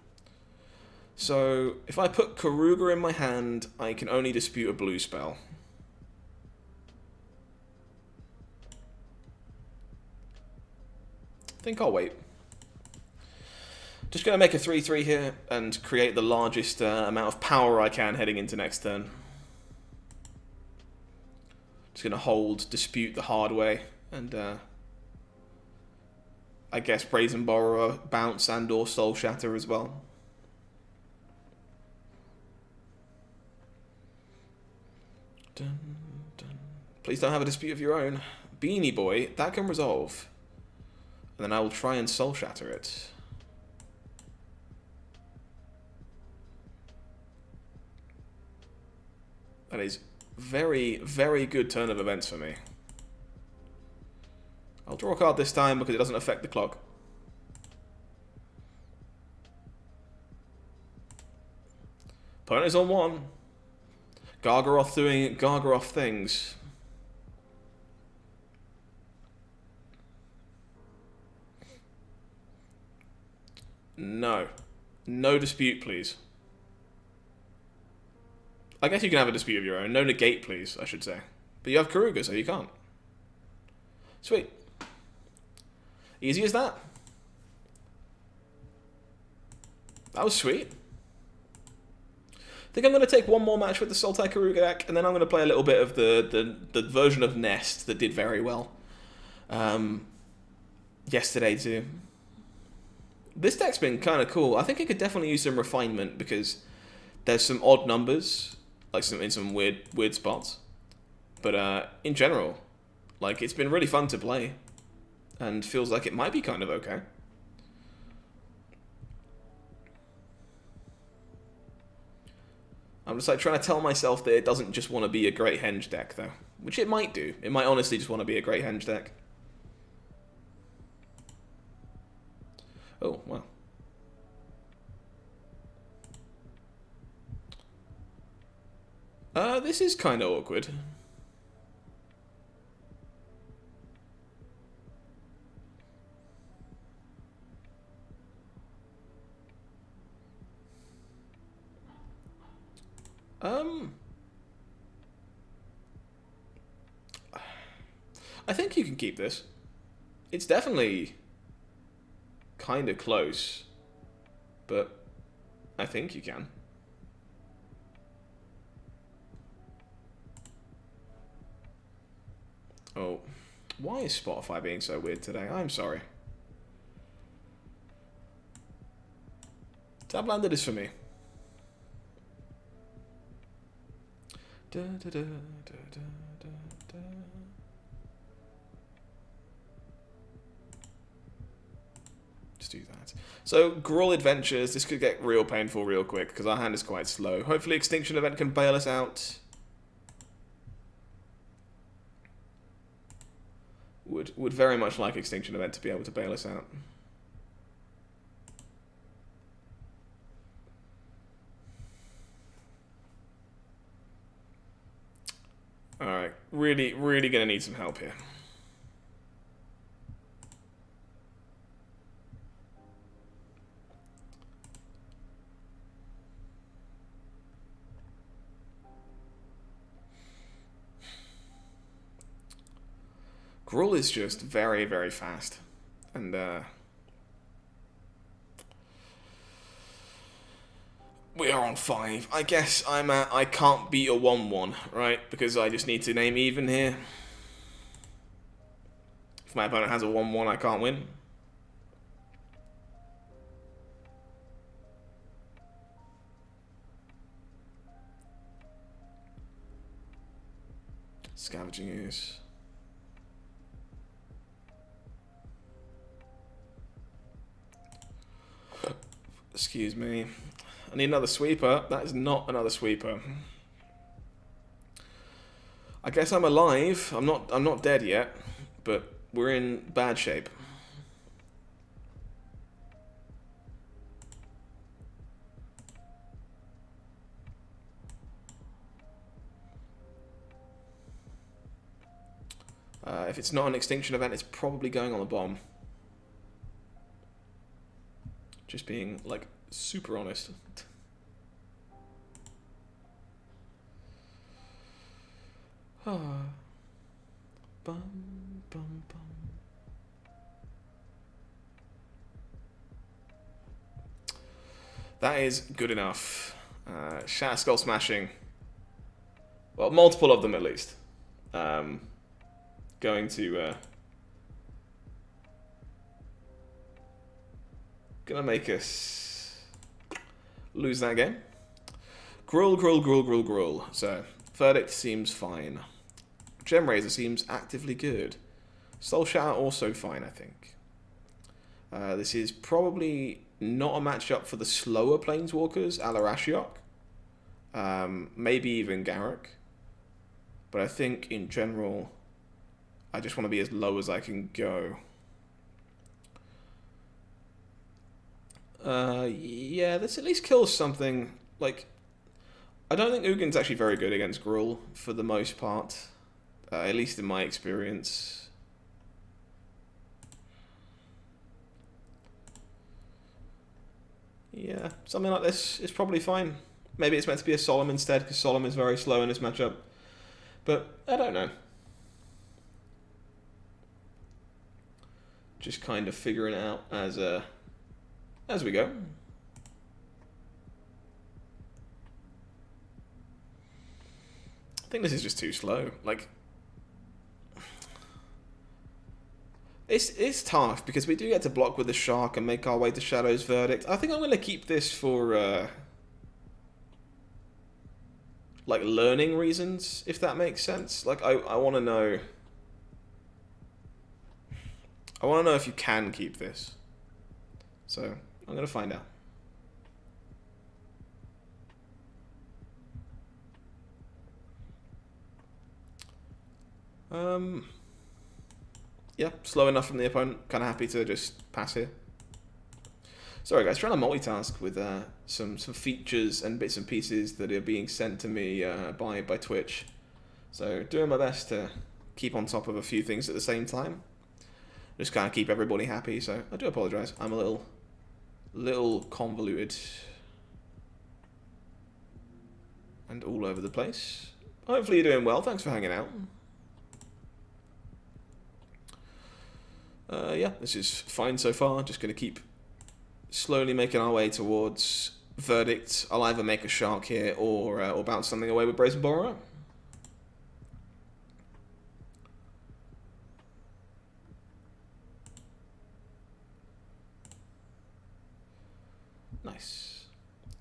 So, if I put Keruga in my hand, I can only dispute a blue spell. I think I'll wait. Just going to make a 3/3 here and create the largest amount of power I can heading into next turn. Just going to hold, dispute the hard way, and I guess Brazen Borrower, Bounce, and or Soul Shatter as well. Dun, dun. Please don't have a dispute of your own. Beanie Boy, that can resolve. And then I will try and Soul Shatter it. That is very, very good turn of events for me. I'll draw a card this time because it doesn't affect the clock. Opponent is on 1. Gargaroth doing Gargaroth things. No. No dispute, please. I guess you can have a dispute of your own. No negate, please, I should say. But you have Keruga, so you can't. Sweet. Easy as that. That was sweet. I think I'm going to take one more match with the Sultai Keruga deck, and then I'm going to play a little bit of the version of Nest that did very well yesterday too. This deck's been kind of cool. I think it could definitely use some refinement because there's some odd numbers, like in some weird spots. But in general, like it's been really fun to play, and feels like it might be kind of okay. I'm just like trying to tell myself that it doesn't just want to be a great henge deck though, which it might do. It might honestly just want to be a great henge deck. Oh, wow. This is kind of awkward. I think you can keep this. It's definitely kind of close, but I think you can. Oh, why is Spotify being so weird today? I'm sorry. Tablander is for me. Da, da, da, da, da, da, da. Just do that. So, Gruul Adventures. This could get real painful real quick because our hand is quite slow. Hopefully Extinction Event can bail us out. Would very much like Extinction Event to be able to bail us out. Alright, really gonna need some help here. Gruul is just very fast. And, we are on 5. I guess I can't beat a 1-1, right? Because I just need to name even here. If my opponent has a 1-1, I can't win. Scavenging Ooze. Excuse me. I need another sweeper. That is not another sweeper. I guess I'm alive. I'm not dead yet, but we're in bad shape. If it's not an extinction event, it's probably going on the bomb. Just being, like, super honest. Bum, bum, bum. That is good enough. Shatter Skull Smashing. Well, multiple of them at least. Going to... gonna make us lose that game. Gruul. So, Verdict seems fine. Gem Razor seems actively good. Soul Shatter also fine, I think. This is probably not a matchup for the slower Planeswalkers, a la Rashiok. Maybe even Garruk. But I think, in general, I just want to be as low as I can go. Yeah, this at least kills something. Like, I don't think Ugin's actually very good against Gruul for the most part. At least in my experience. Yeah, something like this is probably fine. Maybe it's meant to be a Solemn instead, because Solemn is very slow in this matchup. But I don't know. Just kind of figuring it out as we go. I think this is just too slow. Like, it's tough because we do get to block with the Shark and make our way to Shadow's Verdict. I think I'm going to keep this for like learning reasons, if that makes sense. Like, I want to know. I want to know if you can keep this. So I'm going to find out. Yeah, slow enough from the opponent. Kind of happy to just pass here. Sorry guys, trying to multitask with some features and bits and pieces that are being sent to me by Twitch. So doing my best to keep on top of a few things at the same time. Just kind of keep everybody happy. So I do apologise. I'm a little convoluted and all over the place. Hopefully you're doing well. Thanks for hanging out. Yeah, this is fine so far. Just going to keep slowly making our way towards Verdict. I'll either make a Shark here or bounce something away with Brazen Borrower. Nice.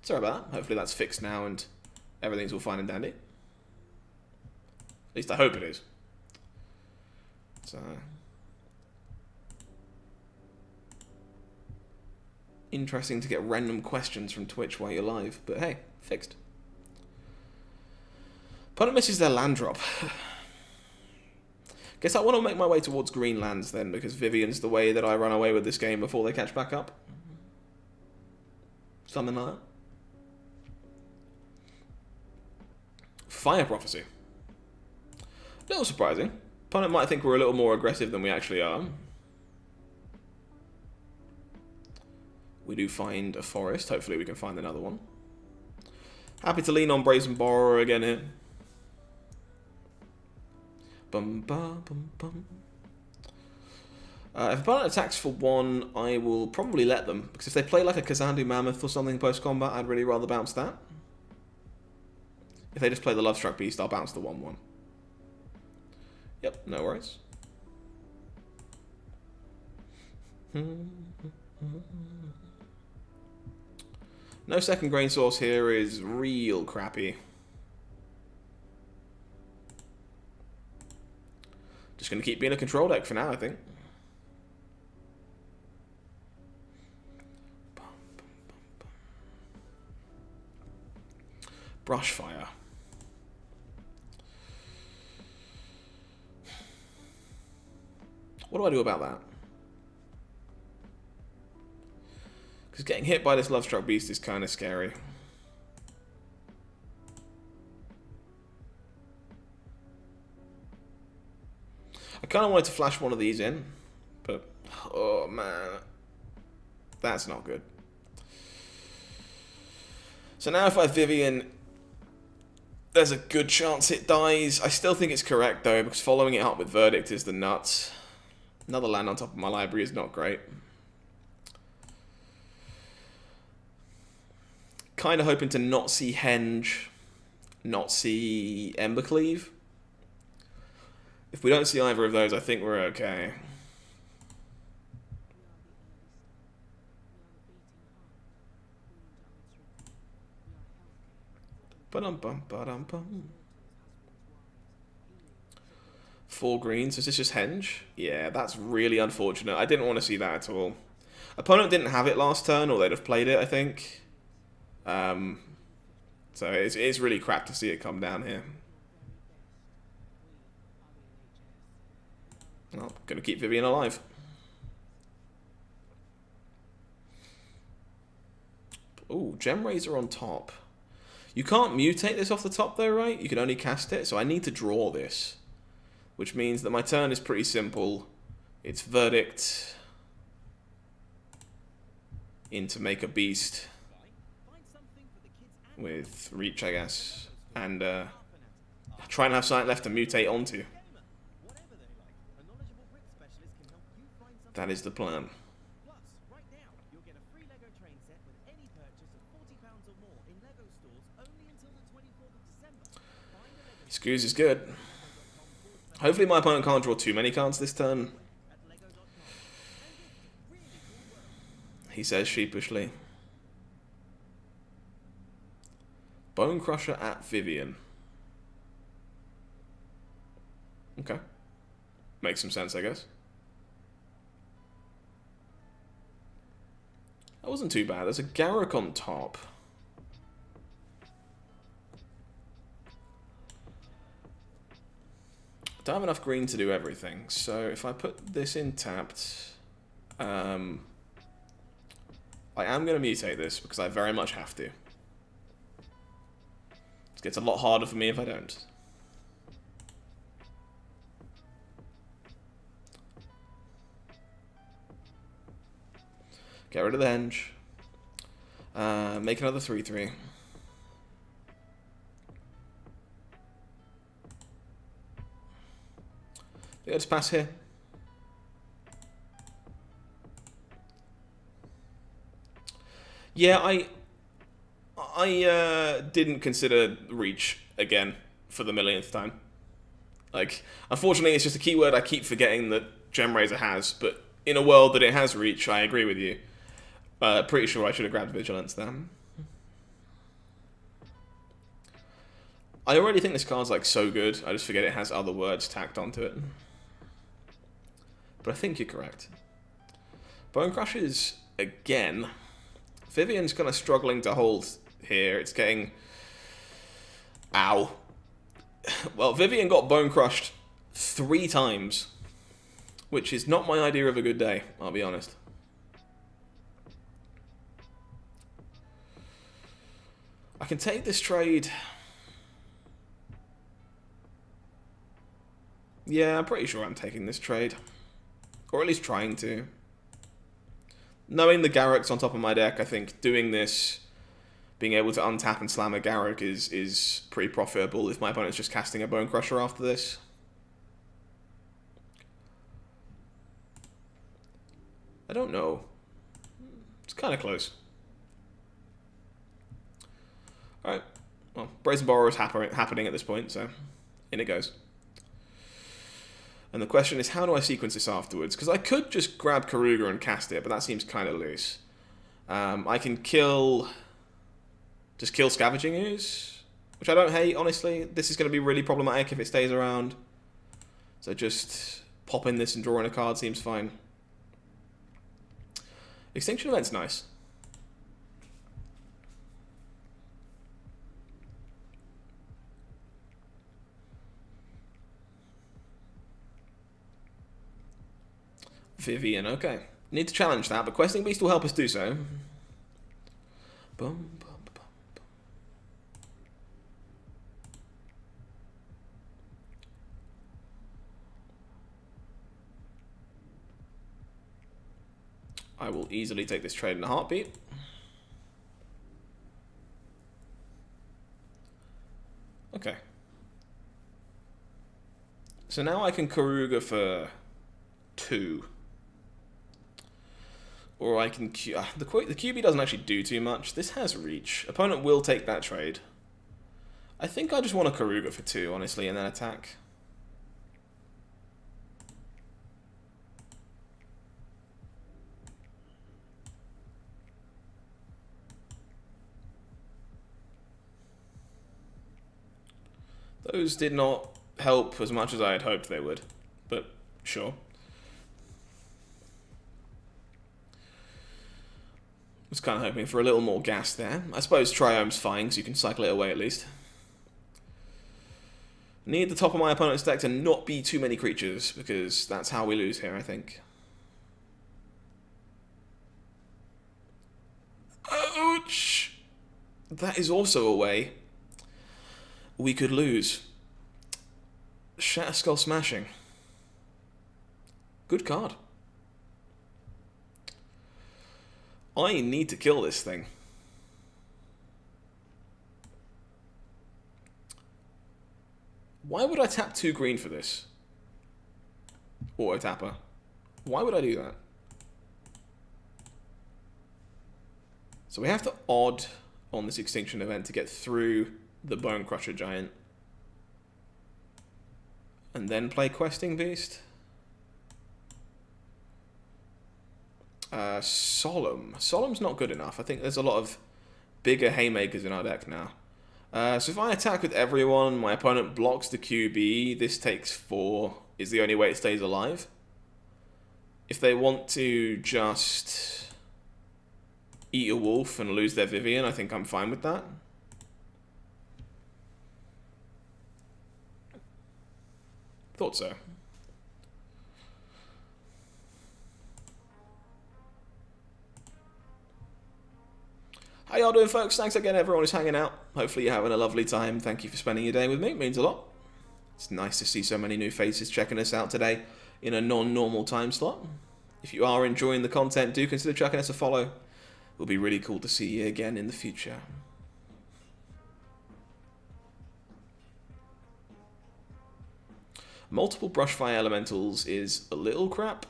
Sorry about that. Hopefully that's fixed now and everything's all fine and dandy. At least I hope it is. So... interesting to get random questions from Twitch while you're live, but hey, fixed. Opponent misses their land drop. Guess I want to make my way towards green lands then, because Vivian's the way that I run away with this game before they catch back up. Something like that. Fire Prophecy. A little surprising. Opponent might think we're a little more aggressive than we actually are. We do find a forest. Hopefully we can find another one. Happy to lean on Brazen Borrower again here. Bum, ba, bum, bum. If opponent attacks for 1, I will probably let them. Because if they play like a Kazandu Mammoth or something post-combat, I'd really rather bounce that. If they just play the Lovestruck Beast, I'll bounce the 1-1. Yep, no worries. No second grain source here is real crappy. Just going to keep being a control deck for now, I think. Brushfire. What do I do about that? Because getting hit by this Lovestruck Beast is kind of scary. I kind of wanted to flash one of these in, but oh man, that's not good. So now if I Vivian, there's a good chance it dies. I still think it's correct though, because following it up with Verdict is the nuts. Another land on top of my library is not great. Kind of hoping to not see Henge, not see Embercleave. If we don't see either of those, I think we're okay. Ba-dum-bum-ba-dum-bum. 4 greens. Is this just Henge? Yeah, that's really unfortunate. I didn't want to see that at all. Opponent didn't have it last turn, or they'd have played it, I think. So it's really crap to see it come down here. Well, gonna keep Vivian alive. Ooh, Gem Razor on top. You can't mutate this off the top though, right? You can only cast it, so I need to draw this. Which means that my turn is pretty simple. It's Verdict into make a beast. with Reach, I guess, and try and have something left to mutate onto. That is the plan. Screws is good. Hopefully my opponent can't draw too many cards this turn. He says sheepishly. Bone Crusher at Vivian. Okay. Makes some sense, I guess. That wasn't too bad. There's a Garruk on top. I don't have enough green to do everything, so if I put this in tapped, I am going to mutate this because I very much have to. It gets a lot harder for me if I don't. Get rid of the henge. Make another 3/3. Let's pass here. Yeah, I didn't consider Reach again for the millionth time. Like, unfortunately, it's just a keyword I keep forgetting that Gemrazor has, but in a world that it has Reach, I agree with you. Pretty sure I should have grabbed Vigilance then. I already think this card's like so good, I just forget it has other words tacked onto it. But I think you're correct. Bone Crushes again. Vivian's kind of struggling to hold here. It's getting... Ow. Well, Vivian got Bone Crushed 3 times, which is not my idea of a good day, I'll be honest. I can take this trade. Yeah, I'm pretty sure I'm taking this trade. Or at least trying to. Knowing the Garruks on top of my deck, I think doing this, being able to untap and slam a Garruk is pretty profitable if my opponent's just casting a Bone Crusher after this. I don't know. It's kind of close. Alright. Well, Brazen Borrower is happening at this point, so in it goes. And the question is, how do I sequence this afterwards? Because I could just grab Keruga and cast it, but that seems kind of loose. I can just kill Scavenging Ooze, which I don't hate, honestly. This is going to be really problematic if it stays around. So just popping this and drawing a card seems fine. Extinction Event's nice. Vivian, okay. Need to challenge that, but Questing Beast will help us do so. Boom, boom, boom, boom. I will easily take this trade in a heartbeat. Okay. So now I can Keruga for 2. Or I can... the QB doesn't actually do too much. This has Reach. Opponent will take that trade. I think I just want a Keruga for 2, honestly, and then attack. Those did not help as much as I had hoped they would, but sure. Was kind of hoping for a little more gas there. I suppose Triome's fine, so you can cycle it away at least. Need the top of my opponent's deck to not be too many creatures, because that's how we lose here, I think. Ouch! That is also a way we could lose. Shatter Skull Smashing. Good card. I need to kill this thing. Why would I tap 2 green for this? Auto tapper. Why would I do that? So we have to odd on this extinction event to get through the Bone Crusher Giant. And then play Questing Beast. Solemn. Solemn's not good enough. I think there's a lot of bigger haymakers in our deck now. So if I attack with everyone, my opponent blocks the QB, this takes 4, is the only way it stays alive. If they want to just eat a wolf and lose their Vivian, I think I'm fine with that. Thought so. How y'all doing, folks? Thanks again, everyone who's hanging out. Hopefully you're having a lovely time. Thank you for spending your day with me. It means a lot. It's nice to see so many new faces checking us out today in a non-normal time slot. If you are enjoying the content, do consider chucking us a follow. It will be really cool to see you again in the future. Multiple Brushfire Elementals is a little crap,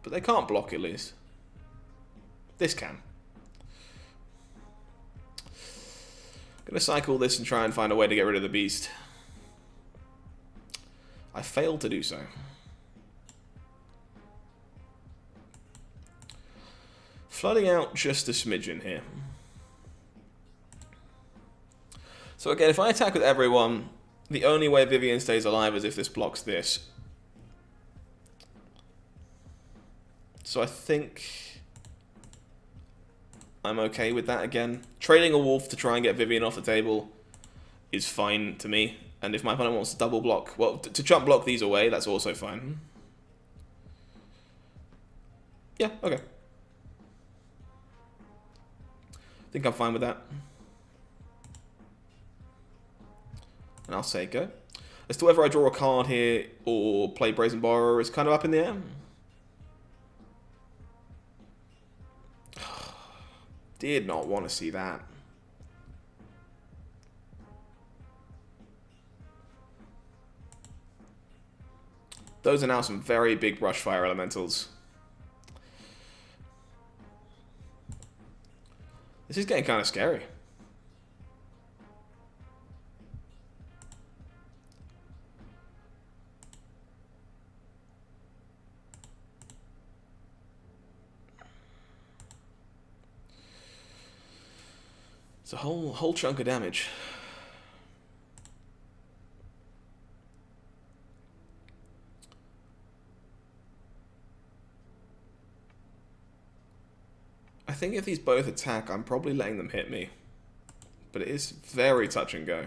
but they can't block at least. This can. Gonna cycle this and try and find a way to get rid of the beast. I failed to do so. Flooding out just a smidgen here. So again, if I attack with everyone, the only way Vivian stays alive is if this blocks this. So I think I'm okay with that again. Trading a wolf to try and get Vivian off the table is fine to me. And if my opponent wants to double block, well, to chump block these away, that's also fine. Yeah, okay. I think I'm fine with that. And I'll say go. As to whether I draw a card here or play Brazen Borrower is kind of up in the air. Did not want to see that. Those are now some very big Brushfire Elementals. This is getting kind of scary. It's a whole chunk of damage. I think if these both attack, I'm probably letting them hit me. But it is very touch and go.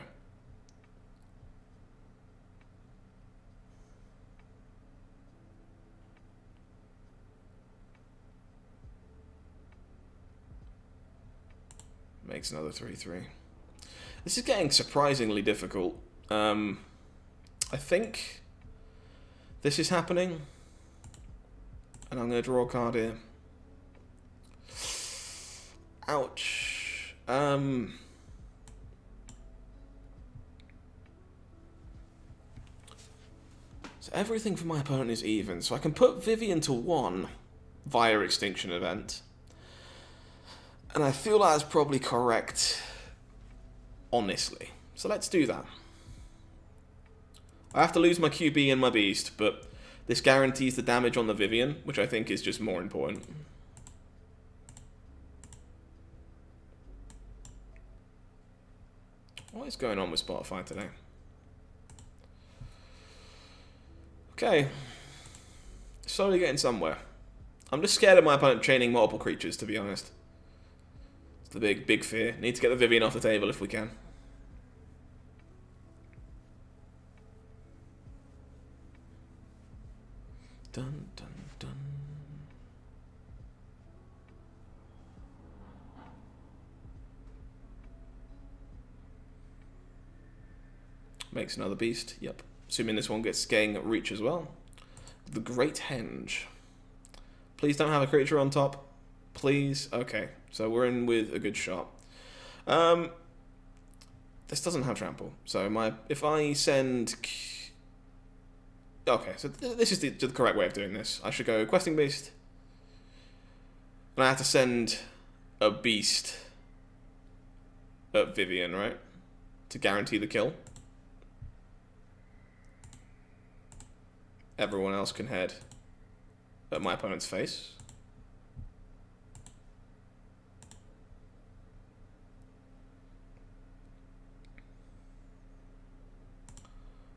Makes another 3-3. This is getting surprisingly difficult. I think this is happening. And I'm going to draw a card here. Ouch. So everything for my opponent is even. So I can put Vivian to 1 via Extinction Event. And I feel that's probably correct, honestly. So let's do that. I have to lose my QB and my Beast, but this guarantees the damage on the Vivian, which I think is just more important. What is going on with Spotify today? Okay. Slowly getting somewhere. I'm just scared of my opponent chaining multiple creatures, to be honest. It's the big fear. Need to get the Vivian off the table if we can. Dun, dun, dun. Makes another beast. Yep. Assuming this one gets getting reach as well. The Great Henge. Please don't have a creature on top. Please. Okay. So we're in with a good shot. This doesn't have trample. So if I send... Okay, so this is the correct way of doing this. I should go Questing Beast. And I have to send a beast at Vivian, right? To guarantee the kill. Everyone else can head at my opponent's face.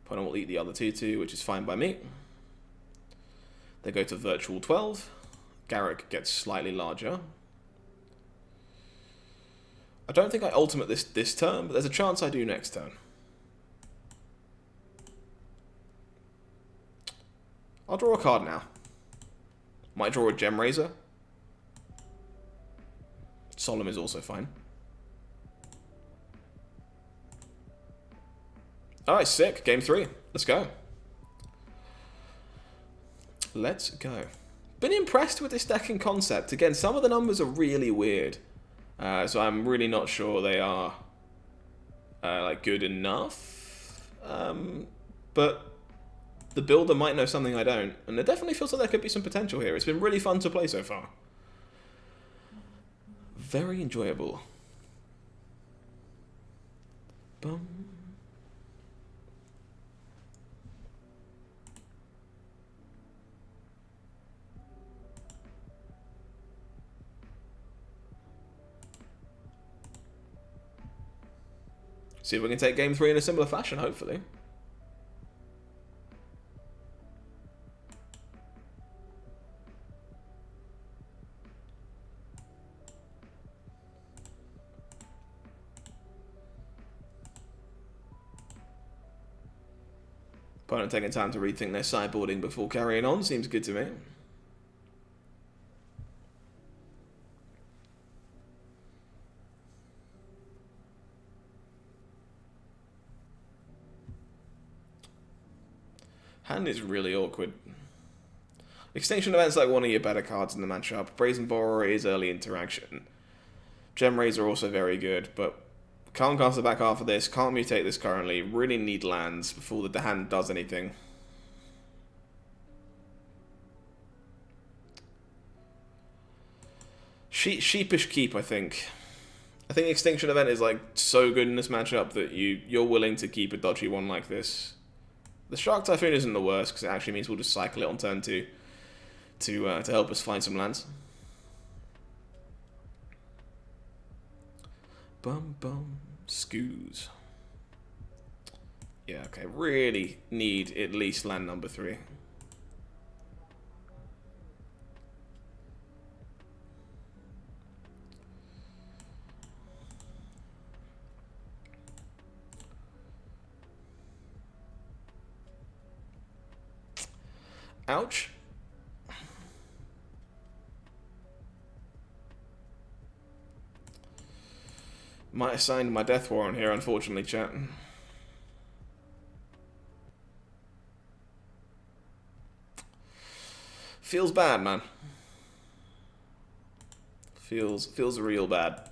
Opponent will eat the other 2/2, which is fine by me. They go to Virtual 12. Garrick gets slightly larger. I don't think I ultimate this turn, but there's a chance I do next turn. I'll draw a card now. Might draw a Gem Razor. Solemn is also fine. Alright, sick. Game 3. Let's go. Let's go. Been impressed with this deck in concept. Again, some of the numbers are really weird. So I'm really not sure they are like good enough. But the builder might know something I don't. And it definitely feels like there could be some potential here. It's been really fun to play so far. Very enjoyable. Bum. See if we can take game 3 in a similar fashion, hopefully. Opponent taking time to rethink their sideboarding before carrying on seems good to me. Hand is really awkward. Extinction Event's like one of your better cards in the matchup. Brazen Borrower is early interaction. Gem Razor also very good, but can't cast the back half of this, can't mutate this currently, really need lands before the hand does anything. Sheepish keep, I think. I think Extinction Event is like so good in this matchup that you're willing to keep a dodgy one like this. The Shark Typhoon isn't the worst, because it actually means we'll just cycle it on turn 2 to help us find some lands. Bum bum. Scoos. Yeah, okay. Really need at least land number 3. Ouch. Might have signed my death warrant here, unfortunately, chat. Feels bad, man. Feels real bad.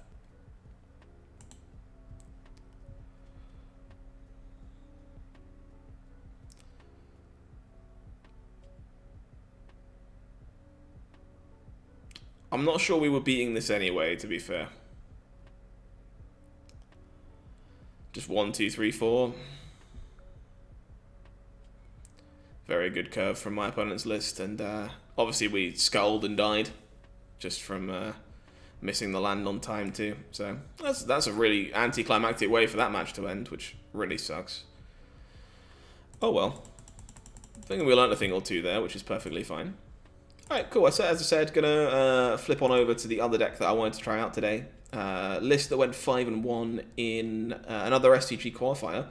I'm not sure we were beating this anyway, to be fair. Just 1, 2, 3, 4. Very good curve from my opponent's list, and obviously we sculled and died just from missing the land on time too. So that's a really anticlimactic way for that match to end, which really sucks. Oh well. I think we learned a thing or two there, which is perfectly fine. Alright, cool. As I said, gonna flip on over to the other deck that I wanted to try out today. List that went 5-1 in another STG qualifier.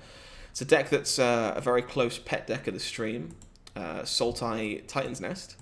It's a deck that's a very close pet deck of the stream. Sultai Titan's Nest.